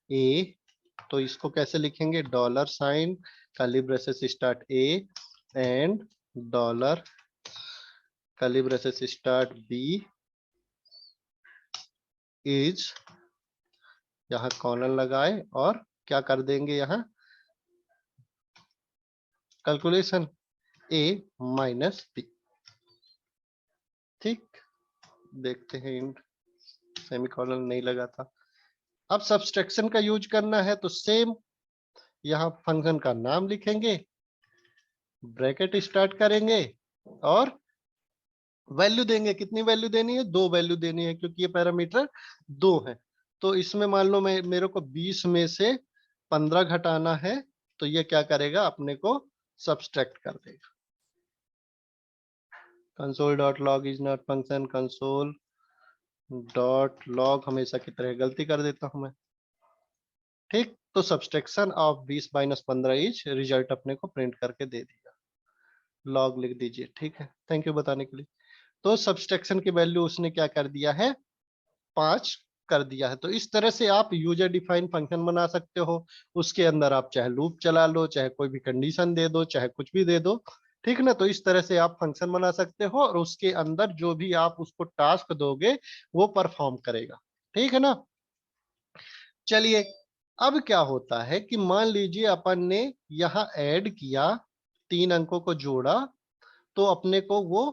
ए, तो इसको कैसे लिखेंगे, dollar sign curly braces start A and dollar curly braces start B is, यहाँ कॉलन लगाए और क्या कर देंगे, यहाँ कैलकुलेशन ए माइनस बी। ठीक, देखते हैं, सेमीकोलन नहीं लगा था। अब सब्सट्रैक्शन का यूज करना है तो सेम, यहाँ फंक्शन का नाम लिखेंगे, ब्रैकेट स्टार्ट करेंगे और वैल्यू देंगे। कितनी वैल्यू देनी है, 2 वैल्यू देनी है, क्योंकि ये पैरामीटर 2 है। तो इसमें मान लो मैं, मेरे को 20 में से 15 घटाना है, तो ये क्या करेगा, अपने को सब्सट्रैक्ट कर देगा। Console dot log is not function, console dot log हमेशा की तरह गलती कर देता हूं मैं। ठीक, तो subtraction of 20 minus 15 is result अपने को प्रिंट करके दे दिया। लॉग लिख दीजिए। ठीक है, थैंक यू बताने के लिए। तो सब्सट्रैक्शन की वैल्यू उसने क्या कर दिया है, 5 कर दिया है। तो इस तरह से आप यूजर डिफाइन फंक्शन बना सकते हो। उसके अंदर आप चाहे लूप चला लो, चाहे कोई भी कंडीशन दे दो, चाहे कुछ भी दे दो। ठीक ना, तो इस तरह से आप फंक्शन बना सकते हो और उसके अंदर जो भी आप उसको टास्क दोगे वो परफॉर्म करेगा। ठीक है ना। चलिए, अब क्या होता है कि मान लीजिए अपन ने यहाँ ऐड किया, 3 अंकों को जोड़ा, तो अपने को वो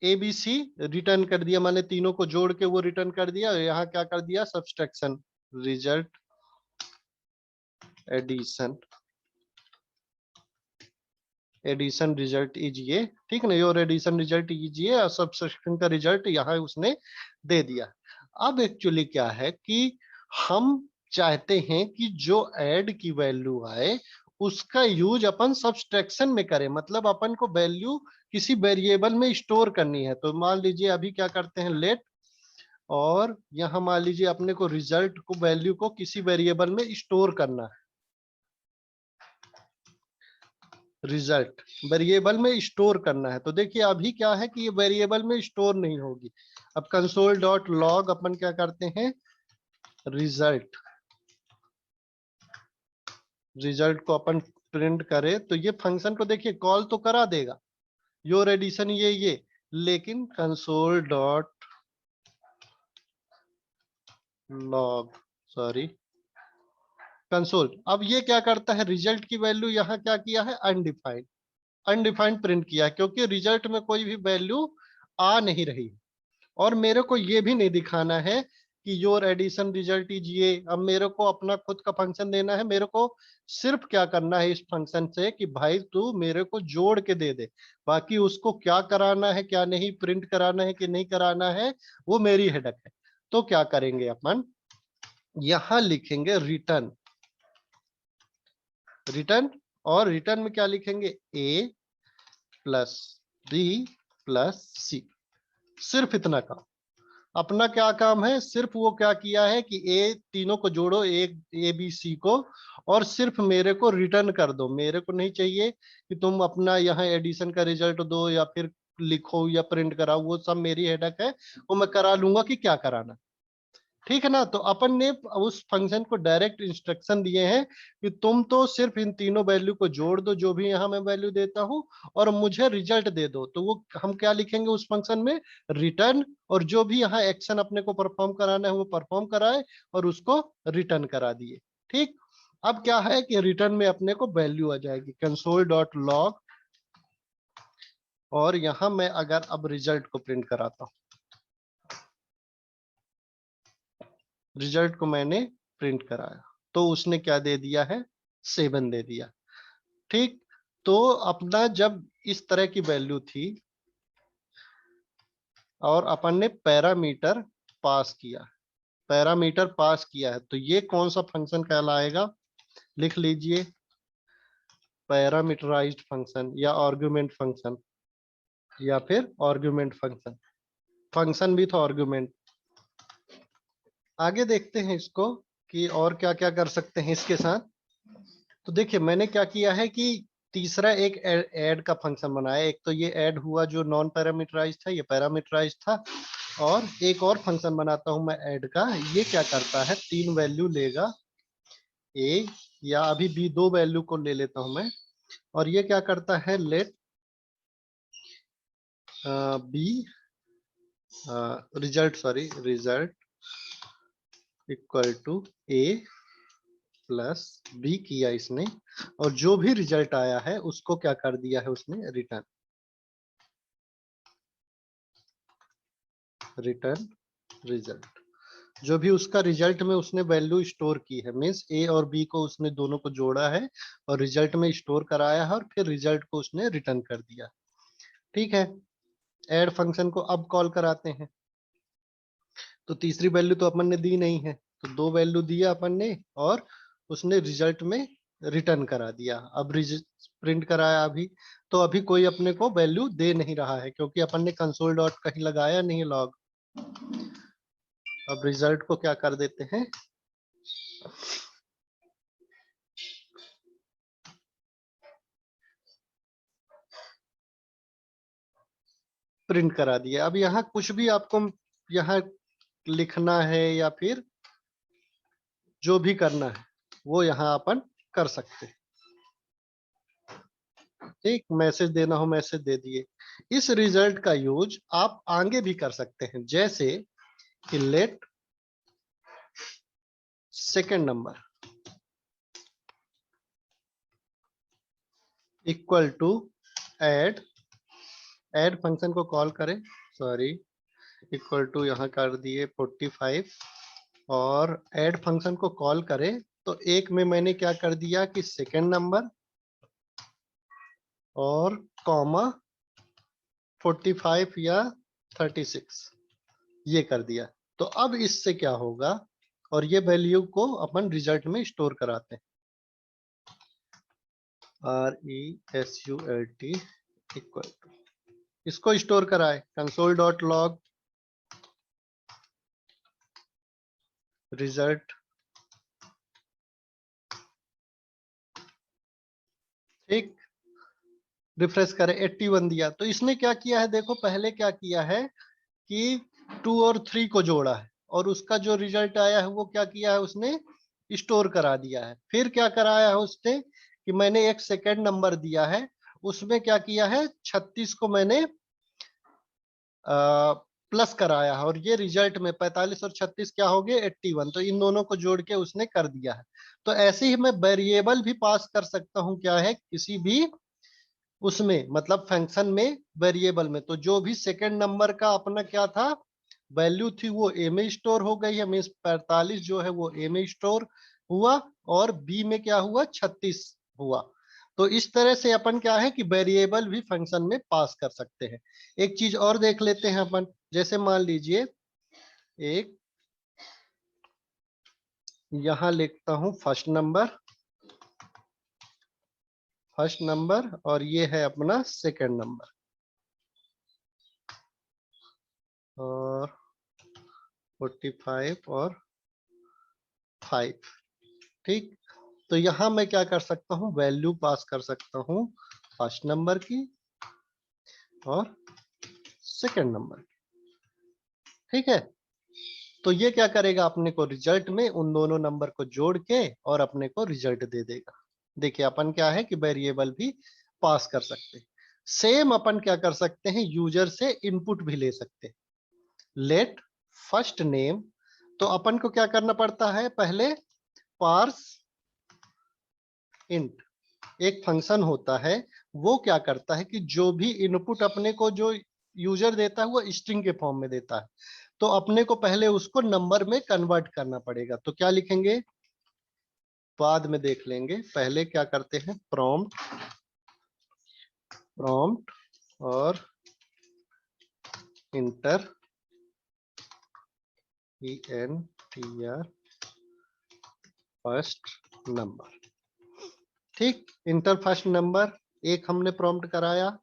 एबीसी रिटर्न कर दिया, मैंने तीनों को जोड़ के वो रिटर्न कर दिया। यहाँ क्या कर दिया, subtraction result addition, addition result is ये। ठीक है ना, योर एडिशन रिजल्ट इज ये, और सब्सट्रैक्शन का रिजल्ट यहाँ उसने दे दिया। अब एक्चुअली क्या है कि हम चाहते हैं कि जो ऐड की वैल्यू आए उसका यूज अपन सब्सट्रैक्शन में करें, मतलब अपन को वैल्यू किसी वेरिएबल में स्टोर करनी है। तो मान लीजिए अभी क्या करते हैं, लेट, और यहाँ मान लीजिए अपने को रिजल्ट को, वैल्यू को किसी वेरिएबल में स्टोर करना है। रिजल्ट वेरिएबल में स्टोर करना है, तो देखिए अभी क्या है कि ये वेरिएबल में स्टोर नहीं होगी। अब कंसोल डॉट लॉग अपन क्या करते हैं, रिजल्ट, रिजल्ट को अपन प्रिंट करें तो ये फंक्शन को देखिए कॉल तो करा देगा, योर एडिशन ये, लेकिन console dot log, sorry, console, अब ये क्या करता है, रिजल्ट की वैल्यू यहाँ क्या किया है, अनडिफाइंड, अनडिफाइंड प्रिंट किया, क्योंकि रिजल्ट में कोई भी वैल्यू आ नहीं रही। और मेरे को ये भी नहीं दिखाना है कि योर एडिशन रिजल्ट इज ये। अब मेरे को अपना खुद का फंक्शन देना है, मेरे को सिर्फ क्या करना है इस फंक्शन से कि भाई तू मेरे को जोड़ के दे दे, बाकी उसको क्या कराना है क्या नहीं, प्रिंट कराना है कि नहीं कराना है, वो मेरी हेडक है। तो क्या करेंगे अपन, यहां लिखेंगे रिटर्न, रिटर्न, और रिटर्न में क्या लिखेंगे, ए प्लस बी प्लस सी। सिर्फ इतना काम, अपना क्या काम है, सिर्फ वो क्या किया है कि ए तीनों को जोड़ो, एक ए बी सी को, और सिर्फ मेरे को रिटर्न कर दो। मेरे को नहीं चाहिए कि तुम अपना यहाँ एडिशन का रिजल्ट दो या फिर लिखो या प्रिंट कराओ, वो सब मेरी हेडक है, वो मैं करा लूंगा कि क्या कराना। ठीक है ना। तो अपन ने उस फंक्शन को डायरेक्ट इंस्ट्रक्शन दिए हैं कि तुम तो सिर्फ इन तीनों वैल्यू को जोड़ दो जो भी यहाँ मैं वैल्यू देता हूँ, और मुझे रिजल्ट दे दो। तो वो हम क्या लिखेंगे उस फंक्शन में, रिटर्न, और जो भी यहाँ एक्शन अपने को परफॉर्म कराना है वो परफॉर्म कराए और उसको रिटर्न करा दिए। ठीक। अब क्या है कि रिटर्न में अपने को वैल्यू आ जाएगी कंसोल डॉट लॉग, और यहां मैं अगर अब रिजल्ट को प्रिंट कराता हूं, रिजल्ट को मैंने प्रिंट कराया तो उसने क्या दे दिया है, 7 दे दिया। ठीक। तो अपना जब इस तरह की वैल्यू थी और अपन ने पैरामीटर पास किया, पैरामीटर पास किया है, तो ये कौन सा फंक्शन कहलाएगा, लिख लीजिए, पैरामीटराइज्ड फंक्शन या आर्गुमेंट फंक्शन, या फिर argument function, function with argument. आगे देखते हैं इसको कि और क्या क्या कर सकते हैं इसके साथ। तो देखिए मैंने क्या किया है कि तीसरा एक ऐड का फंक्शन बनाया। एक तो ये ऐड हुआ जो नॉन पैरामीटराइज था, ये पैरामीटराइज था, और एक और फंक्शन बनाता हूं मैं ऐड का। ये क्या करता है, 3 वैल्यू लेगा, ए या अभी बी, 2 वैल्यू को ले लेता हूं मैं, और ये क्या करता है, let B result, sorry result equal to A plus B किया इसने, और जो भी रिजल्ट आया है उसको क्या कर दिया है उसने, रिटर्न, रिटर्न रिजल्ट। जो भी उसका रिजल्ट में उसने वैल्यू स्टोर की है, मीन्स ए और बी को उसने दोनों को जोड़ा है और रिजल्ट में स्टोर कराया है, और फिर रिजल्ट को उसने रिटर्न कर दिया। ठीक है। ऐड फंक्शन को अब कॉल कराते हैं। तो तीसरी वैल्यू तो अपन ने दी नहीं है, तो 2 वैल्यू दिया अपन ने, और उसने रिजल्ट में रिटर्न करा दिया। अब प्रिंट कराया अभी, तो अभी कोई अपने को वैल्यू दे नहीं रहा है क्योंकि अपन ने कंसोल डॉट कहीं लगाया नहीं लॉग। अब रिजल्ट को क्या कर देते हैं, प्रिंट करा दिया। अब यहाँ कुछ भी आपको यहाँ लिखना है या फिर जो भी करना है वो यहाँ अपन कर सकते हैं। ठीक, मैसेज देना हो मैसेज दे दिए। इस रिजल्ट का यूज आप आगे भी कर सकते हैं, जैसे कि let second number equal to add, add function को कॉल करें, सॉरी इक्वल टू यहाँ कर दिए 45, और ऐड फंक्शन को कॉल करें तो एक में मैंने क्या कर दिया कि सेकंड नंबर और कॉमा 45 या 36 ये कर दिया। तो अब इससे क्या होगा, और ये वैल्यू को अपन रिजल्ट में स्टोर कराते हैं, RESULT इक्वल टू, इसको स्टोर कराए कंसोल डॉट लॉग रिजल्ट। ठीक, रिफ्रेश करें 81 दिया। तो इसने क्या किया है, देखो पहले क्या किया है कि 2 और 3 को जोड़ा है, और उसका जो रिजल्ट आया है वो क्या किया है, उसने स्टोर करा दिया है। फिर क्या कराया है उसने कि मैंने एक सेकंड नंबर दिया है, उसमें क्या किया है 36 को मैंने प्लस कराया है, और ये रिजल्ट में 45 और 36 क्या हो गए 81, तो इन दोनों को जोड़ के उसने कर दिया है। तो ऐसे ही मैं वेरिएबल भी पास कर सकता हूं, क्या है, किसी भी उसमें मतलब फंक्शन में वेरिएबल में। तो जो भी सेकंड नंबर का अपना क्या था वैल्यू थी वो ए में स्टोर हो गई है, मीन्स 45 जो है वो ए में स्टोर हुआ और बी में क्या हुआ 36 हुआ। तो इस तरह से अपन क्या है कि वेरिएबल भी फंक्शन में पास कर सकते हैं। एक चीज और देख लेते हैं अपन, जैसे मान लीजिए एक यहां लिखता हूं फर्स्ट नंबर और ये है अपना सेकंड नंबर और 45 और 5। ठीक, तो यहां मैं क्या कर सकता हूं, वैल्यू पास कर सकता हूं फर्स्ट नंबर की और सेकंड नंबर की। ठीक है, तो ये क्या करेगा, अपने को रिजल्ट में उन दोनों नंबर को जोड़ के और अपने को रिजल्ट दे देगा। देखिए अपन क्या है कि वेरिएबल भी पास कर सकते हैं। सेम अपन क्या कर सकते हैं, यूजर से इनपुट भी ले सकते हैं। लेट फर्स्ट नेम, तो अपन को क्या करना पड़ता है, पहले पार्स इंट एक फंक्शन होता है, वो क्या करता है कि जो भी इनपुट अपने को जो यूजर देता है वो स्ट्रिंग के फॉर्म में देता है, तो अपने को पहले उसको नंबर में कन्वर्ट करना पड़ेगा। तो क्या लिखेंगे, बाद में देख लेंगे, पहले क्या करते हैं, प्रॉम्प्ट और इंटर ENTR फर्स्ट नंबर। ठीक, इंटर फर्स्ट नंबर एक हमने प्रॉम्प्ट कराया।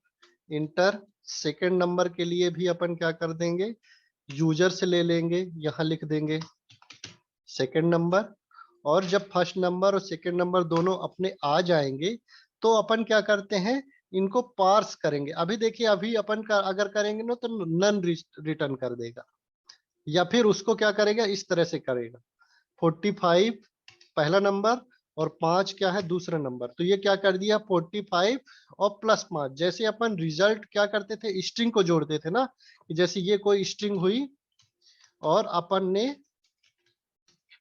इंटर सेकंड नंबर के लिए भी अपन क्या कर देंगे, यूजर से ले लेंगे, यहां लिख देंगे सेकंड नंबर। और जब फर्स्ट नंबर और सेकंड नंबर दोनों अपने आ जाएंगे तो अपन क्या करते हैं, इनको पार्स करेंगे। अभी देखिए, अभी अपन का अगर करेंगे ना तो नन रिटर्न कर देगा, या फिर उसको क्या करेगा, इस तरह से करेगा 45 पहला नंबर और 5 क्या है दूसरा नंबर। तो ये क्या कर दिया 45 और प्लस 5। जैसे अपन रिजल्ट क्या करते थे, स्ट्रिंग को जोड़ते थे ना, जैसे ये कोई स्ट्रिंग हुई और अपन ने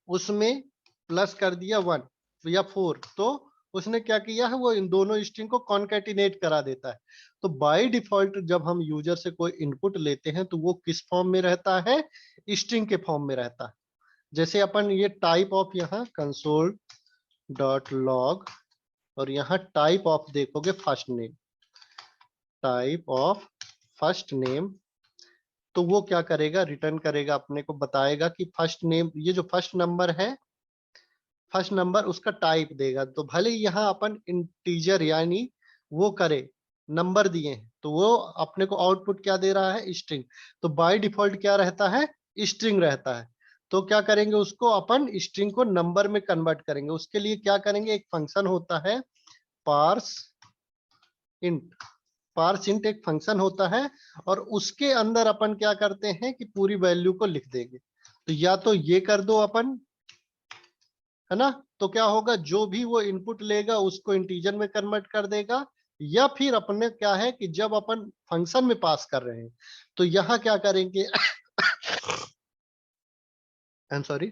उसमें प्लस कर दिया 1 या 4, तो उसने क्या किया है, वो इन दोनों स्ट्रिंग को कॉन्केटिनेट करा देता है। तो बाय डिफॉल्ट जब हम यूजर से कोई इनपुट लेते हैं तो वो किस फॉर्म में रहता है, स्ट्रिंग के फॉर्म में रहता है। जैसे अपन ये टाइप ऑफ यहाँ कंसोल डॉट लॉग और यहाँ टाइप ऑफ देखोगे first name, type of first name, तो वो क्या करेगा, रिटर्न करेगा, अपने को बताएगा कि फर्स्ट नेम, ये जो फर्स्ट नंबर है, फर्स्ट नंबर उसका टाइप देगा। तो भले यहाँ अपन इंटीजर यानी वो करे, नंबर दिए हैं, तो वो अपने को आउटपुट क्या दे रहा है, स्ट्रिंग। तो बाय डिफॉल्ट क्या रहता है, स्ट्रिंग रहता है। तो क्या करेंगे, उसको अपन स्ट्रिंग को नंबर में कन्वर्ट करेंगे। उसके लिए क्या करेंगे, एक फंक्शन होता है पार्स इंट। पार्स इंट एक फंक्शन होता है और उसके अंदर अपन क्या करते हैं कि पूरी वैल्यू को लिख देंगे। तो या तो ये कर दो अपन, है ना, तो क्या होगा, जो भी वो इनपुट लेगा उसको इंटीजर में कन्वर्ट कर देगा। या फिर अपने क्या है कि जब अपन फंक्शन में पास कर रहे हैं तो यहाँ क्या करेंगे आई एम सॉरी,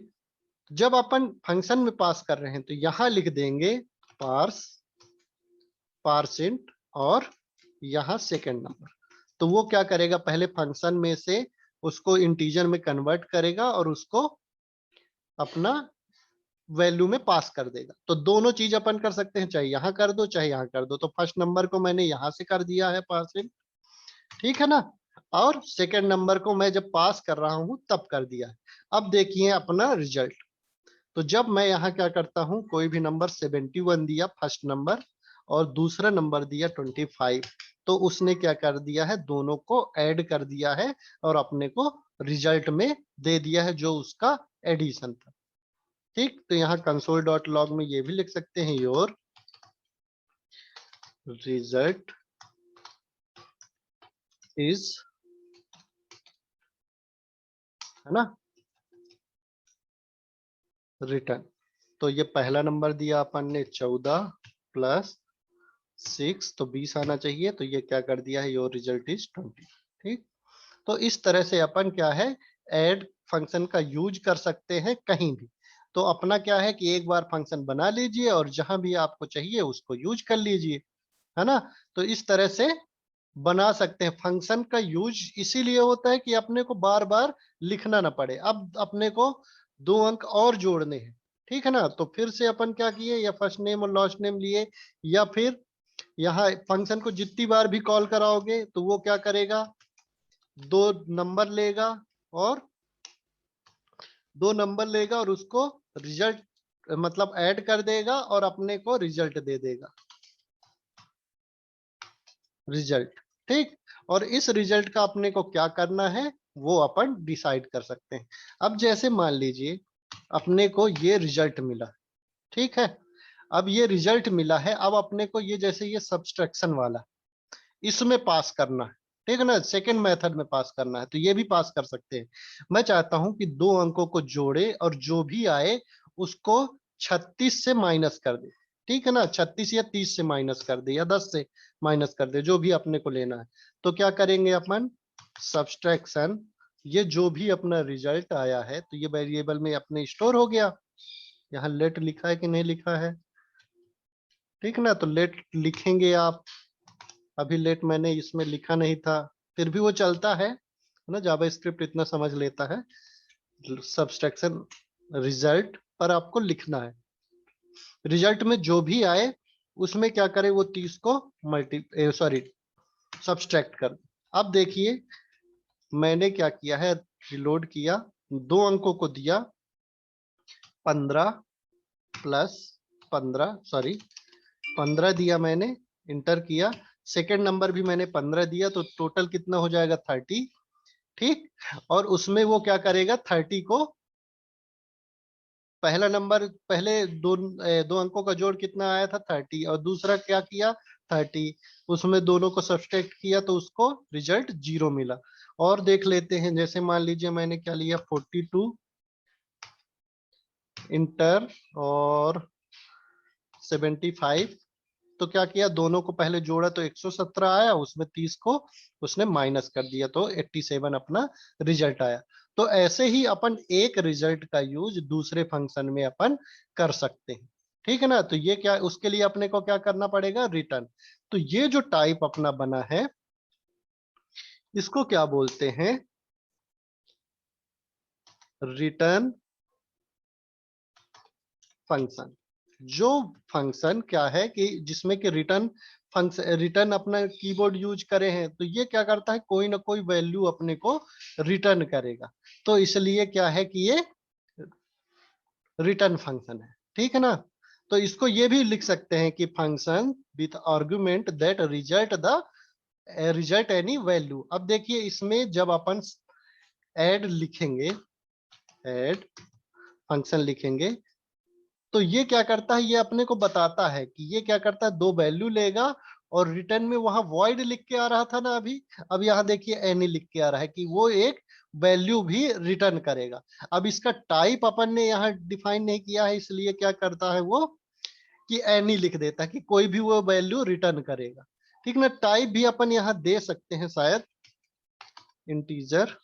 जब अपन फंक्शन में पास कर रहे हैं तो यहाँ लिख देंगे पार्स पार्सेंट और यहाँ सेकंड नंबर। तो वो क्या करेगा, पहले फंक्शन में से उसको इंटीजर में कन्वर्ट करेगा और उसको अपना वैल्यू में पास कर देगा। तो दोनों चीज अपन कर सकते हैं, चाहे यहाँ कर दो चाहे यहाँ कर दो। तो फर्स्ट नंबर को मैंने यहाँ से कर दिया है पासिंग, ठीक है ना, और सेकंड नंबर को मैं जब पास कर रहा हूं तब कर दिया है। अब देखिए अपना रिजल्ट। तो जब मैं यहाँ क्या करता हूँ, कोई भी नंबर 71 दिया फर्स्ट नंबर और दूसरा नंबर दिया 25, तो उसने क्या कर दिया है, दोनों को ऐड कर दिया है और अपने को रिजल्ट में दे दिया है जो उसका एडिशन था। ठीक, तो यहाँ कंसोल डॉट लॉग में ये भी लिख सकते हैं, योर रिजल्ट इज, है ना, रिटर्न। तो ये पहला नंबर दिया अपन ने 14 प्लस 6, तो 20 आना चाहिए। तो ये क्या कर दिया है, योर रिजल्ट इज 20। ठीक, तो इस तरह से अपन क्या है, ऐड फंक्शन का यूज कर सकते हैं कहीं भी। तो अपना क्या है कि एक बार फंक्शन बना लीजिए और जहां भी आपको चाहिए उसको यूज कर लीजिए, है ना। तो इस तरह से बना सकते हैं। फंक्शन का यूज इसीलिए होता है कि अपने को बार बार लिखना ना पड़े। अब अपने को 2 अंक और जोड़ने हैं, ठीक है ना। तो फिर से अपन क्या किए, या फर्स्ट नेम और लास्ट नेम लिए, या फिर यहाँ फंक्शन को जितनी बार भी कॉल कराओगे तो वो क्या करेगा, 2 नंबर लेगा, और 2 नंबर लेगा और उसको रिजल्ट मतलब ऐड कर देगा और अपने को रिजल्ट दे देगा, रिजल्ट। ठीक। और इस रिजल्ट का अपने को क्या करना है वो अपन डिसाइड कर सकते हैं। अब जैसे मान लीजिए अपने को ये रिजल्ट मिला, ठीक है। अब ये रिजल्ट मिला है, अब अपने को ये जैसे ये सब्सट्रैक्शन वाला इसमें पास करना है, ठीक है ना, सेकंड मेथड में पास करना है, तो ये भी पास कर सकते हैं। मैं चाहता हूं कि 2 अंकों को जोड़े और जो भी आए उसको 36 से माइनस कर दे, ठीक है ना। 36 या 30 से माइनस कर दे, या 10 से माइनस कर दे, जो भी अपने को लेना है। तो क्या करेंगे अपन, सब्सट्रैक्शन, ये जो भी अपना रिजल्ट आया है तो ये वेरिएबल में अपने स्टोर हो गया। यहाँ लेट लिखा है कि नहीं लिखा है, ठीक ना। तो लेट लिखेंगे आप, अभी लेट मैंने इसमें लिखा नहीं था, फिर भी वो चलता है ना, जावा स्क्रिप्ट इतना समझ लेता है। सब्सट्रैक्शन रिजल्ट पर आपको लिखना है, रिजल्ट में जो भी आए उसमें क्या करे, वो 30 को सॉरी सब्सट्रैक्ट कर। अब देखिए मैंने क्या किया है, रिलोड किया, 2 अंकों को दिया 15 प्लस 15, सॉरी 15 दिया मैंने, इंटर किया। सेकेंड नंबर भी मैंने 15 दिया, तो टोटल कितना हो जाएगा 30, ठीक। और उसमें वो क्या करेगा, 30 को पहला नंबर, पहले 2 अंकों का जोड़ कितना आया था 30, और दूसरा क्या किया 30, उसमें दोनों को सब्सट्रैक्ट किया तो उसको रिजल्ट 0 मिला। और देख लेते हैं, जैसे मान लीजिए मैंने क्या लिया 42, इंटर, और 75, तो क्या किया, दोनों को पहले जोड़ा तो 117 आया, उसमें 30 को उसने माइनस कर दिया तो 87 अपना रिजल्ट आया। तो ऐसे ही अपन एक रिजल्ट का यूज दूसरे फंक्शन में अपन कर सकते हैं, ठीक है ना। तो ये क्या, उसके लिए अपने को क्या करना पड़ेगा, रिटर्न। तो ये जो टाइप अपना बना है इसको क्या बोलते हैं, रिटर्न फंक्शन। जो फंक्शन क्या है कि जिसमें कि रिटर्न फंक्शन, रिटर्न अपना कीबोर्ड यूज करे हैं, तो ये क्या करता है, कोई ना कोई वैल्यू अपने को रिटर्न करेगा। तो इसलिए क्या है कि ये रिटर्न फंक्शन है, ठीक है ना। तो इसको ये भी लिख सकते हैं कि function with argument that result any value. अब देखिए इसमें जब अपन ऐड लिखेंगे, ऐड फंक्शन लिखेंगे, तो ये क्या करता है, ये अपने को बताता है कि ये क्या करता है, 2 वैल्यू लेगा, और रिटर्न में वहां वॉइड लिख के आ रहा था ना अभी, अब यहाँ देखिए एनी लिख के आ रहा है कि वो एक वैल्यू भी रिटर्न करेगा। अब इसका टाइप अपन ने यहाँ डिफाइन नहीं किया है, इसलिए क्या करता है वो कि एनी लिख देता है कि कोई भी वो वैल्यू रिटर्न करेगा, ठीक ना। टाइप भी अपन यहाँ दे सकते हैं शायद, इंटीजर,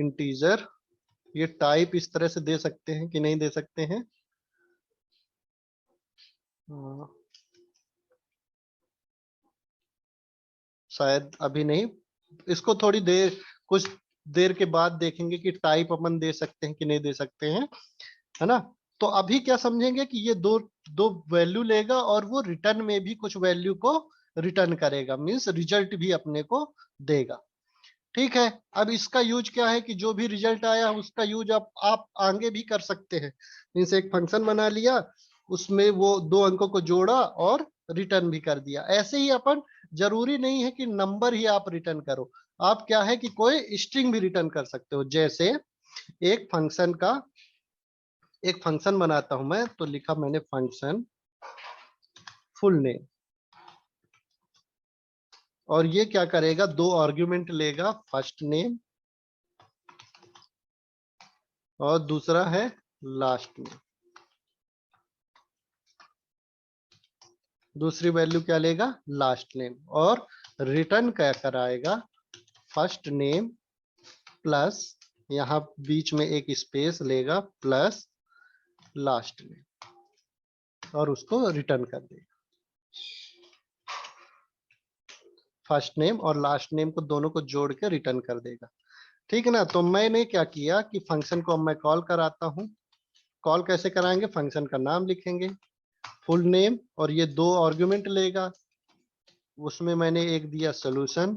इंटीजर, ये टाइप इस तरह से दे सकते हैं कि नहीं दे सकते हैं, शायद अभी नहीं, इसको थोड़ी देर, कुछ देर के बाद देखेंगे कि टाइप अपन दे सकते हैं कि नहीं दे सकते हैं, है ना। तो अभी क्या समझेंगे कि ये दो दो वैल्यू लेगा और वो रिटर्न में भी कुछ वैल्यू को रिटर्न करेगा, मींस रिजल्ट भी अपने को देगा, ठीक है। अब इसका यूज क्या है कि जो भी रिजल्ट आया उसका यूज आप आगे भी कर सकते हैं, मीन्स एक फंक्शन बना लिया, उसमें वो 2 अंकों को जोड़ा और रिटर्न भी कर दिया। ऐसे ही अपन, जरूरी नहीं है कि नंबर ही आप रिटर्न करो, आप क्या है कि कोई स्ट्रिंग भी रिटर्न कर सकते हो। जैसे एक फंक्शन का, एक फंक्शन बनाता हूं मैं, तो लिखा मैंने फंक्शन फुल नेम, और ये क्या करेगा, 2 आर्ग्यूमेंट लेगा, फर्स्ट नेम और दूसरा है लास्ट नेम। दूसरी वैल्यू क्या लेगा, लास्ट नेम, और रिटर्न क्या कराएगा, फर्स्ट नेम प्लस, यहाँ बीच में एक स्पेस लेगा, प्लस लास्ट नेम, और उसको रिटर्न कर देगा। फर्स्ट नेम और लास्ट नेम को दोनों को जोड़ के रिटर्न कर देगा। ठीक है ना। तो मैंने क्या किया कि फंक्शन को अब मैं कॉल कराता हूँ। कॉल कैसे कराएंगे, फंक्शन का नाम लिखेंगे, फुल नेम, और ये दो आर्गुमेंट लेगा। उसमें मैंने एक दिया सॉल्यूशन,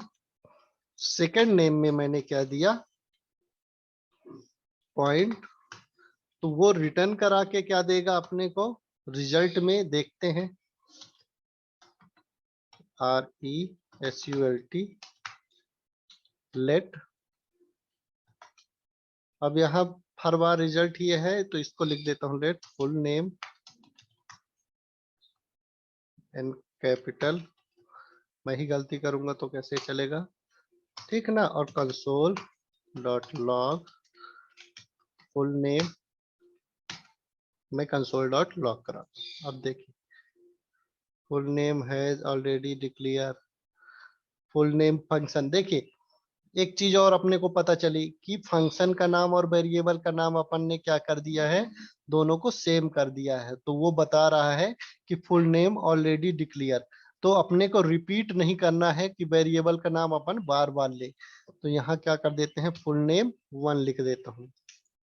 सेकंड नेम में मैंने क्या दिया, पॉइंट। तो वो रिटर्न करा के क्या देगा अपने को, रिजल्ट में देखते हैं, RESULT लेट। अब यहाँ हर बार रिजल्ट ये है तो इसको लिख देता हूँ let full name and capital. मैं ही गलती करूंगा तो कैसे चलेगा, ठीक ना। और console dot log full name, मैं कंसोल डॉट लॉग कराता हूँ। अब देखिए full name has already declare, full name function. देखिए एक चीज और अपने को पता चली कि फंक्शन का नाम और वेरिएबल का नाम अपन ने क्या कर दिया है, दोनों को सेम कर दिया है। तो वो बता रहा है कि फुल नेम ऑलरेडी डिक्लेयर। तो अपने को रिपीट नहीं करना है कि वेरिएबल का नाम अपन बार बार ले। तो यहाँ क्या कर देते हैं, फुल नेम 1 लिख देता हूँ।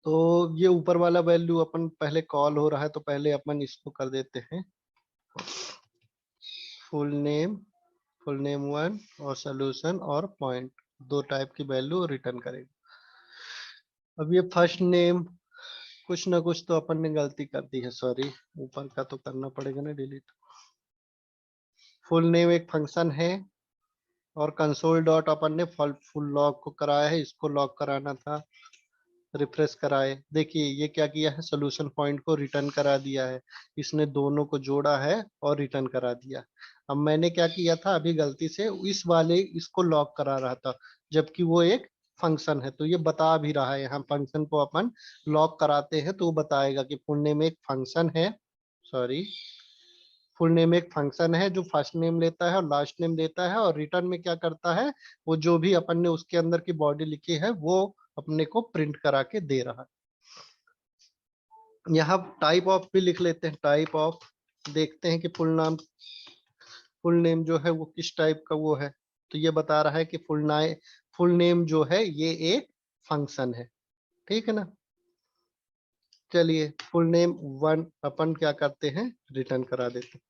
तो ये ऊपर वाला वैल्यू अपन पहले कॉल हो रहा है तो पहले अपन इसको कर देते हैं फुल नेम 1 और सोल्यूशन और पॉइंट, दो टाइप की वैल्यू रिटर्न करेगा। अब ये फर्स्ट नेम, कुछ ना कुछ तो अपन ने गलती कर दी है, सॉरी, ऊपर का तो करना पड़ेगा ना डिलीट। फुल नेम एक फंक्शन है और कंसोल डॉट अपन ने फुल लॉग को कराया है, इसको लॉग कराना था। रिफ्रेश कराए, देखिए ये क्या किया है, सोल्यूशन पॉइंट को रिटर्न करा दिया है। इसने दोनों को जोड़ा है और रिटर्न करा दिया। अब मैंने क्या किया था, अभी गलती से इस वाले इसको लॉक करा रहा था, जबकि वो एक फंक्शन है। तो ये बता भी रहा है, यहाँ फंक्शन को अपन लॉक कराते हैं तो वो बताएगा कि फुल नेम एक फंक्शन है, सॉरी, फुल नेम एक फंक्शन है जो फर्स्ट नेम लेता है और लास्ट नेम लेता है, और रिटर्न में क्या करता है, वो जो भी अपन ने उसके अंदर की बॉडी लिखी है वो अपने को प्रिंट करा के दे रहा है। यहाँ टाइप ऑफ भी लिख लेते हैं, टाइप ऑफ, देखते हैं कि फुल नेम जो है वो किस टाइप का वो है। तो ये बता रहा है कि फुल नेम जो है ये एक फंक्शन है, ठीक है ना। चलिए फुल नेम 1 अपन क्या करते हैं, रिटर्न करा देते हैं।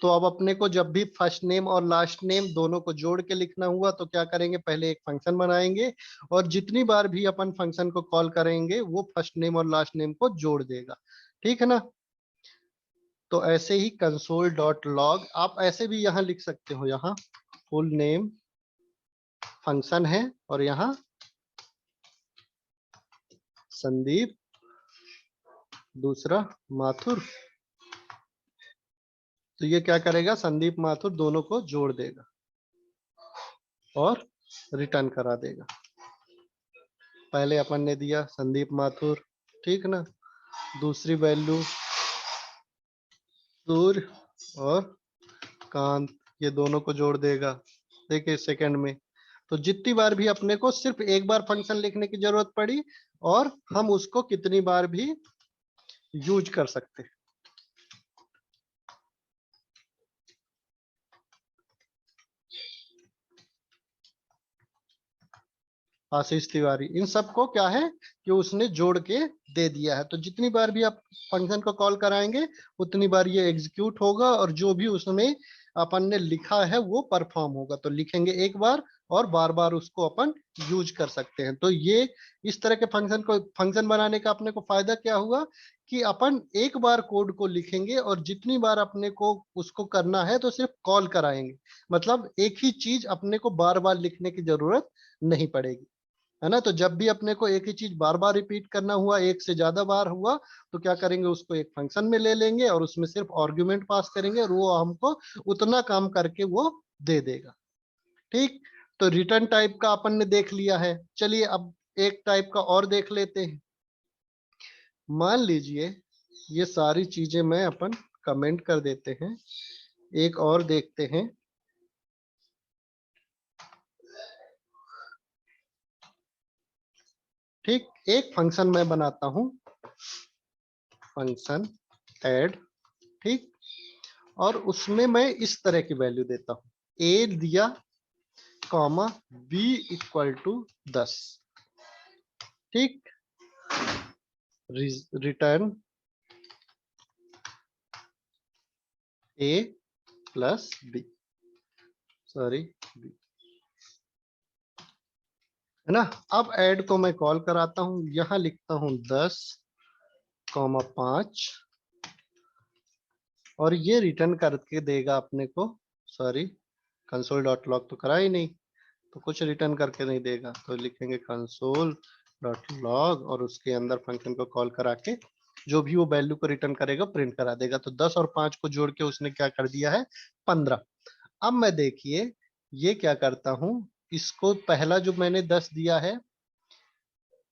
तो अब अपने को जब भी फर्स्ट नेम और लास्ट नेम दोनों को जोड़ के लिखना हुआ तो क्या करेंगे, पहले एक फंक्शन बनाएंगे और जितनी बार भी अपन फंक्शन को कॉल करेंगे वो फर्स्ट नेम और लास्ट नेम को जोड़ देगा, ठीक है ना। तो ऐसे ही कंसोल डॉट लॉग आप ऐसे भी यहाँ लिख सकते हो, यहाँ फुल नेम फंक्शन है और यहाँ संदीप दूसरा माथुर। तो ये क्या करेगा, संदीप माथुर दोनों को जोड़ देगा और रिटर्न करा देगा। पहले अपन ने दिया संदीप माथुर, ठीक ना, दूसरी वैल्यू सूर्य और कांत, ये दोनों को जोड़ देगा, देखिए सेकंड में। तो जितनी बार भी अपने को सिर्फ एक बार फंक्शन लिखने की जरूरत पड़ी और हम उसको कितनी बार भी यूज कर सकते हैं। आशीष तिवारी, इन सबको क्या है कि उसने जोड़ के दे दिया है। तो जितनी बार भी आप फंक्शन को कॉल कराएंगे उतनी बार ये एग्जीक्यूट होगा और जो भी उसमें अपन ने लिखा है वो परफॉर्म होगा। तो लिखेंगे एक बार और बार बार उसको अपन यूज कर सकते हैं। तो ये इस तरह के फंक्शन बनाने का अपने को फायदा क्या हुआ कि अपन एक बार कोड को लिखेंगे और जितनी बार अपने को उसको करना है तो सिर्फ कॉल कराएंगे, मतलब एक ही चीज अपने को बार बार लिखने की जरूरत नहीं पड़ेगी, है ना। तो जब भी अपने को एक ही चीज बार बार रिपीट करना हुआ, एक से ज्यादा बार हुआ, तो क्या करेंगे, उसको एक फंक्शन में ले लेंगे और उसमें सिर्फ आर्गुमेंट पास करेंगे और वो हमको उतना काम करके वो दे देगा, ठीक। तो रिटर्न टाइप का अपन ने देख लिया है। चलिए अब एक टाइप का और देख लेते हैं। मान लीजिए ये सारी चीजें मैं अपन कमेंट कर देते हैं, एक और देखते हैं। ठीक, एक फंक्शन मैं बनाता हूं, फंक्शन ऐड, ठीक, और उसमें मैं इस तरह की वैल्यू देता हूं, ए दिया कॉमा b इक्वल टू 10। ठीक, return a plus b, sorry b, है ना। अब ऐड को मैं कॉल कराता हूं, यहां लिखता हूं 10,5 और ये रिटर्न करके देगा अपने को, सॉरी कंसोल डॉट लॉग तो करा ही नहीं, तो कुछ रिटर्न करके नहीं देगा, तो लिखेंगे कंसोल डॉट लॉग और उसके अंदर फंक्शन को कॉल करा के जो भी वो वैल्यू को रिटर्न करेगा प्रिंट करा देगा। तो 10 और 5 को जोड़ के उसने क्या कर दिया है, 15। अब मैं देखिए ये क्या करता हूं, इसको पहला जो मैंने 10 दिया है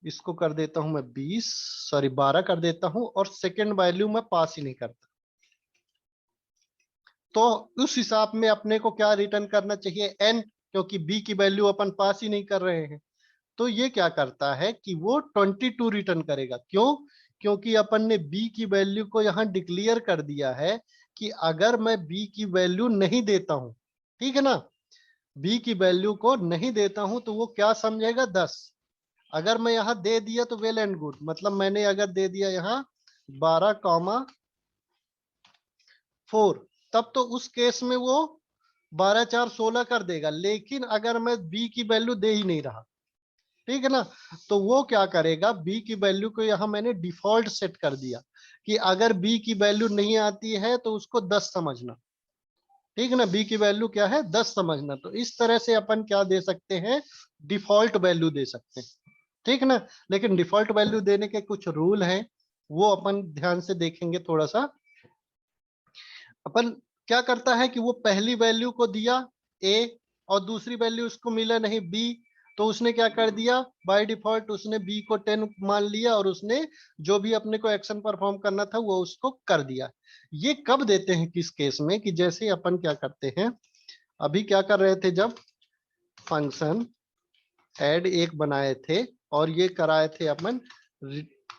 इसको कर देता हूं मैं 20, सॉरी 12 कर देता हूं, और सेकेंड वैल्यू मैं पास ही नहीं करता। तो उस हिसाब में अपने को क्या रिटर्न करना चाहिए, n, क्योंकि b की वैल्यू अपन पास ही नहीं कर रहे हैं। तो ये क्या करता है कि वो 22 रिटर्न करेगा। क्यों? क्योंकि अपन ने b की वैल्यू को यहां डिक्लेयर कर दिया है कि अगर मैं b की वैल्यू नहीं देता हूं, ठीक है ना, b की वैल्यू को नहीं देता हूं तो वो क्या समझेगा, 10। अगर मैं यहां दे दिया तो वेल एंड गुड, मतलब मैंने अगर दे दिया यहां 12,4, तब तो उस केस में वो 12 4 16 कर देगा। लेकिन अगर मैं b की वैल्यू दे ही नहीं रहा, ठीक है ना, तो वो क्या करेगा, b की वैल्यू को यहां मैंने डिफॉल्ट सेट कर दिया कि अगर b की वैल्यू नहीं आती है तो उसको 10 समझना। ठीक है ना, b की वैल्यू क्या है, 10 समझना। तो इस तरह से अपन क्या दे सकते हैं, डिफॉल्ट वैल्यू दे सकते हैं। ठीक है ना, लेकिन डिफॉल्ट वैल्यू देने के कुछ रूल हैं, वो अपन ध्यान से देखेंगे थोड़ा सा। अपन क्या करता है कि वो पहली वैल्यू को दिया a और दूसरी वैल्यू उसको मिला नहीं b, तो उसने क्या कर दिया, बाय डिफॉल्ट उसने b को 10 मान लिया और उसने जो भी अपने को एक्शन परफॉर्म करना था वो उसको कर दिया। ये कब देते हैं, किस केस में, कि जैसे अपन क्या करते हैं, अभी क्या कर रहे थे, जब फंक्शन ऐड एक बनाए थे और ये कराए थे अपन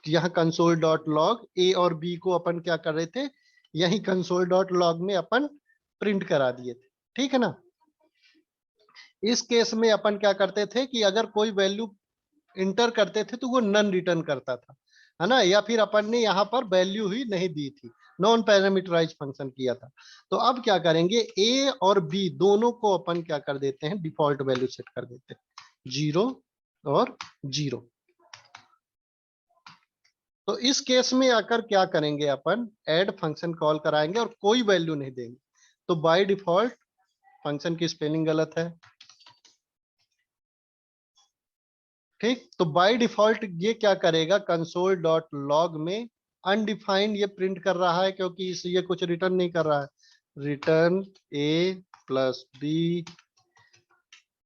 यहाँ कंसोल डॉट लॉग ए और बी को अपन क्या कर रहे थे, यही कंसोल डॉट लॉग में अपन प्रिंट करा दिए थे। ठीक है ना, इस केस में अपन क्या करते थे कि अगर कोई वैल्यू इंटर करते थे तो वो नन रिटर्न करता था, है ना, या फिर अपन ने यहाँ पर वैल्यू ही नहीं दी थी, नॉन पैरामीटराइज फंक्शन किया था। तो अब क्या करेंगे, ए और बी दोनों को अपन क्या कर देते हैं, डिफॉल्ट वैल्यू सेट कर देते हैं, 0 और 0। तो इस केस में आकर क्या करेंगे, अपन ऐड फंक्शन कॉल कराएंगे और कोई वैल्यू नहीं देंगे। तो बाय डिफॉल्ट फंक्शन की स्पेलिंग गलत है, ठीक। तो बाय डिफॉल्ट ये क्या करेगा, कंसोल डॉट लॉग में अनडिफाइंड ये प्रिंट कर रहा है, क्योंकि इस ये कुछ रिटर्न नहीं कर रहा है। रिटर्न a प्लस बी,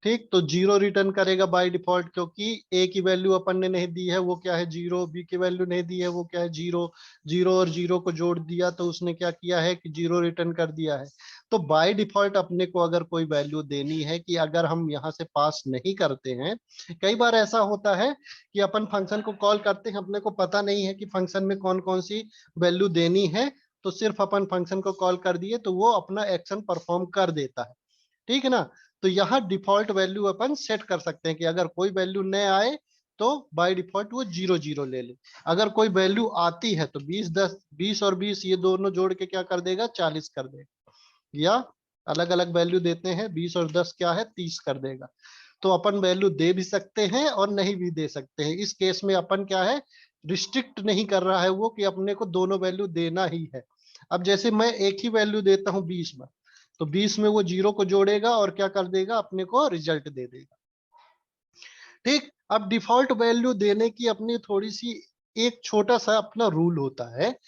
ठीक। तो 0 रिटर्न करेगा बाय डिफॉल्ट, क्योंकि a की वैल्यू अपन ने नहीं दी है, वो क्या है 0, b की वैल्यू नहीं दी है, वो क्या है 0, 0 और 0 को जोड़ दिया तो उसने क्या किया है कि 0 रिटर्न कर दिया है। तो बाय डिफॉल्ट अपने को अगर कोई वैल्यू देनी है, कि अगर हम यहाँ से पास नहीं करते हैं, कई बार ऐसा होता है कि अपन फंक्शन को कॉल करते हैं, अपने को पता नहीं है कि फंक्शन में कौन कौन सी वैल्यू देनी है, तो सिर्फ अपन फंक्शन को कॉल कर दिए तो वो अपना एक्शन परफॉर्म कर देता है। ठीक है ना, तो यहाँ डिफॉल्ट वैल्यू अपन सेट कर सकते हैं कि अगर कोई वैल्यू न आए तो बाय डिफॉल्ट वो 0 0 ले ले। अगर कोई वैल्यू आती है तो 20 10, 20 और 20 ये दोनों जोड़ के क्या कर देगा, 40 कर देगा। या अलग अलग वैल्यू देते हैं, 20 और 10 क्या है, 30 कर देगा। तो अपन वैल्यू दे भी सकते हैं और नहीं भी दे सकते हैं। इस केस में अपन क्या है, रिस्ट्रिक्ट नहीं कर रहा है वो कि अपने को दोनों वैल्यू देना ही है। अब जैसे मैं एक ही वैल्यू देता हूं 20 में, तो 20 में वो 0 को जोड़ेगा और क्या कर देगा, अपने को रिजल्ट दे देगा। ठीक। अब डिफॉल्ट वैल्यू देने की अपनी थोड़ी सी एक छोटा सा अपना रूल होता है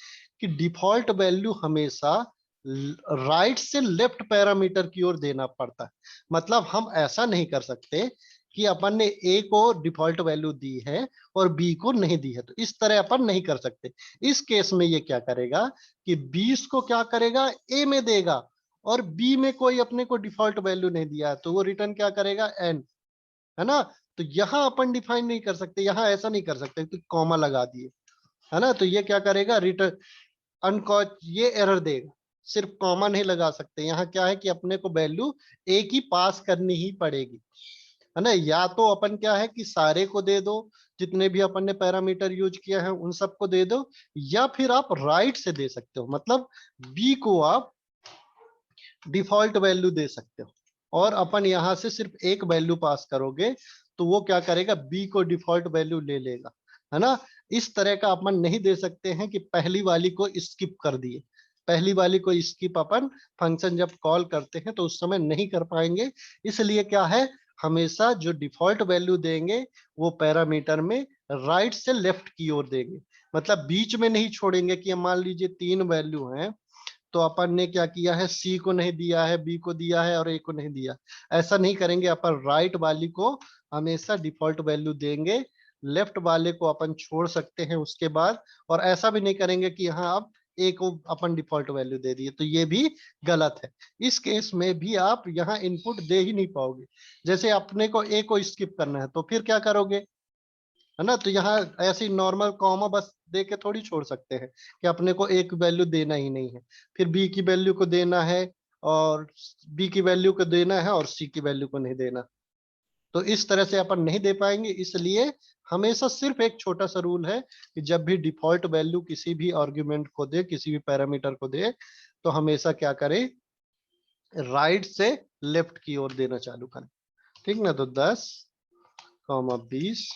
कि डिफॉल्ट वैल्यू हमेशा राइट से लेफ्ट पैरामीटर की ओर देना पड़ता है। मतलब हम ऐसा नहीं कर सकते कि अपन ने ए को डिफॉल्ट वैल्यू दी है और बी को नहीं दी है, तो इस तरह अपन नहीं कर सकते। इस केस में ये क्या करेगा कि 20 को क्या करेगा, ए में देगा, और बी में कोई अपने को डिफॉल्ट वैल्यू नहीं दिया है, तो वो रिटर्न क्या करेगा, एन, है ना। तो यहां अपन डिफाइन नहीं कर सकते, यहां ऐसा नहीं कर सकते तो कॉमा लगा दिए, है ना, तो ये क्या करेगा, रिटर्न अनकॉच, ये एरर देगा। सिर्फ कॉमा नहीं लगा सकते। यहाँ क्या है कि अपने को वैल्यू एक ही पास करनी ही पड़ेगी, है ना। या तो अपन क्या है कि सारे को दे दो, जितने भी अपन ने पैरामीटर यूज किया है उन सबको दे दो, या फिर आप राइट से दे सकते हो, मतलब बी को आप डिफॉल्ट वैल्यू दे सकते हो, और अपन यहां से सिर्फ एक वैल्यू पास करोगे तो वो क्या करेगा, बी को डिफॉल्ट वैल्यू ले लेगा, है ना। इस तरह का अपन नहीं दे सकते हैं कि पहली वाली को स्किप कर दिए। पहली वाली को स्किप अपन फंक्शन जब कॉल करते हैं तो उस समय नहीं कर पाएंगे। इसलिए क्या है, हमेशा जो डिफॉल्ट वैल्यू देंगे वो पैरामीटर में राइट से लेफ्ट की ओर देंगे, मतलब बीच में नहीं छोड़ेंगे कि मान लीजिए 3 वैल्यू हैं तो अपन ने क्या किया है, सी को नहीं दिया है, बी को दिया है और ए को नहीं दिया। ऐसा नहीं करेंगे, अपन राइट वाली को हमेशा डिफॉल्ट वैल्यू देंगे, लेफ्ट वाले को अपन छोड़ सकते हैं उसके बाद। और ऐसा भी नहीं करेंगे कि यहाँ आप ए को अपन डिफॉल्ट वैल्यू दे दिए, तो ये भी गलत है। इस केस में भी आप यहाँ इनपुट दे ही नहीं पाओगे। जैसे अपने को ए को स्किप करना है तो फिर क्या करोगे, है ना। तो यहाँ ऐसी नॉर्मल कॉमा बस दे के थोड़ी छोड़ सकते हैं कि अपने को एक वैल्यू देना ही नहीं है, फिर बी की वैल्यू को देना है, और बी की वैल्यू को देना है और सी की वैल्यू को नहीं देना। तो इस तरह से अपन नहीं दे पाएंगे। इसलिए हमेशा सिर्फ एक छोटा सा रूल है कि जब भी डिफॉल्ट वैल्यू किसी भी आर्ग्यूमेंट को दे, किसी भी पैरामीटर को दे, तो हमेशा क्या करें, राइट से लेफ्ट की ओर देना चालू करें। ठीक ना। तो 10, 20,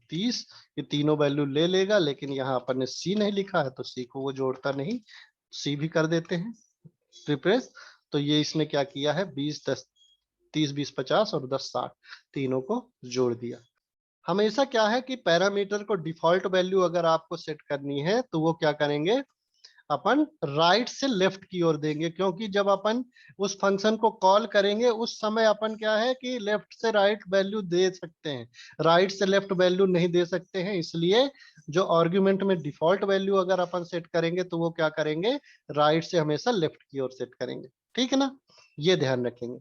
30, ये तीनों वैल्यू ले लेगा, लेकिन यहाँ अपन ने सी नहीं लिखा है तो सी को वो जोड़ता नहीं, सी भी कर देते हैं रिप्लेस। तो ये इसने क्या किया है, 20, 10, 30, 20, 50 और 10, 60 तीनों को जोड़ दिया। हमेशा क्या है कि पैरामीटर को डिफॉल्ट वैल्यू अगर आपको सेट करनी है तो वो क्या करेंगे, अपन राइट से लेफ्ट की ओर देंगे, क्योंकि जब अपन उस फंक्शन को कॉल करेंगे उस समय अपन क्या है कि लेफ्ट से राइट वैल्यू दे सकते हैं, राइट से लेफ्ट वैल्यू नहीं दे सकते हैं। इसलिए जो आर्ग्यूमेंट में डिफॉल्ट वैल्यू अगर अपन सेट करेंगे तो वो क्या करेंगे, राइट से हमेशा लेफ्ट की ओर सेट करेंगे। ठीक है ना, ये ध्यान रखेंगे।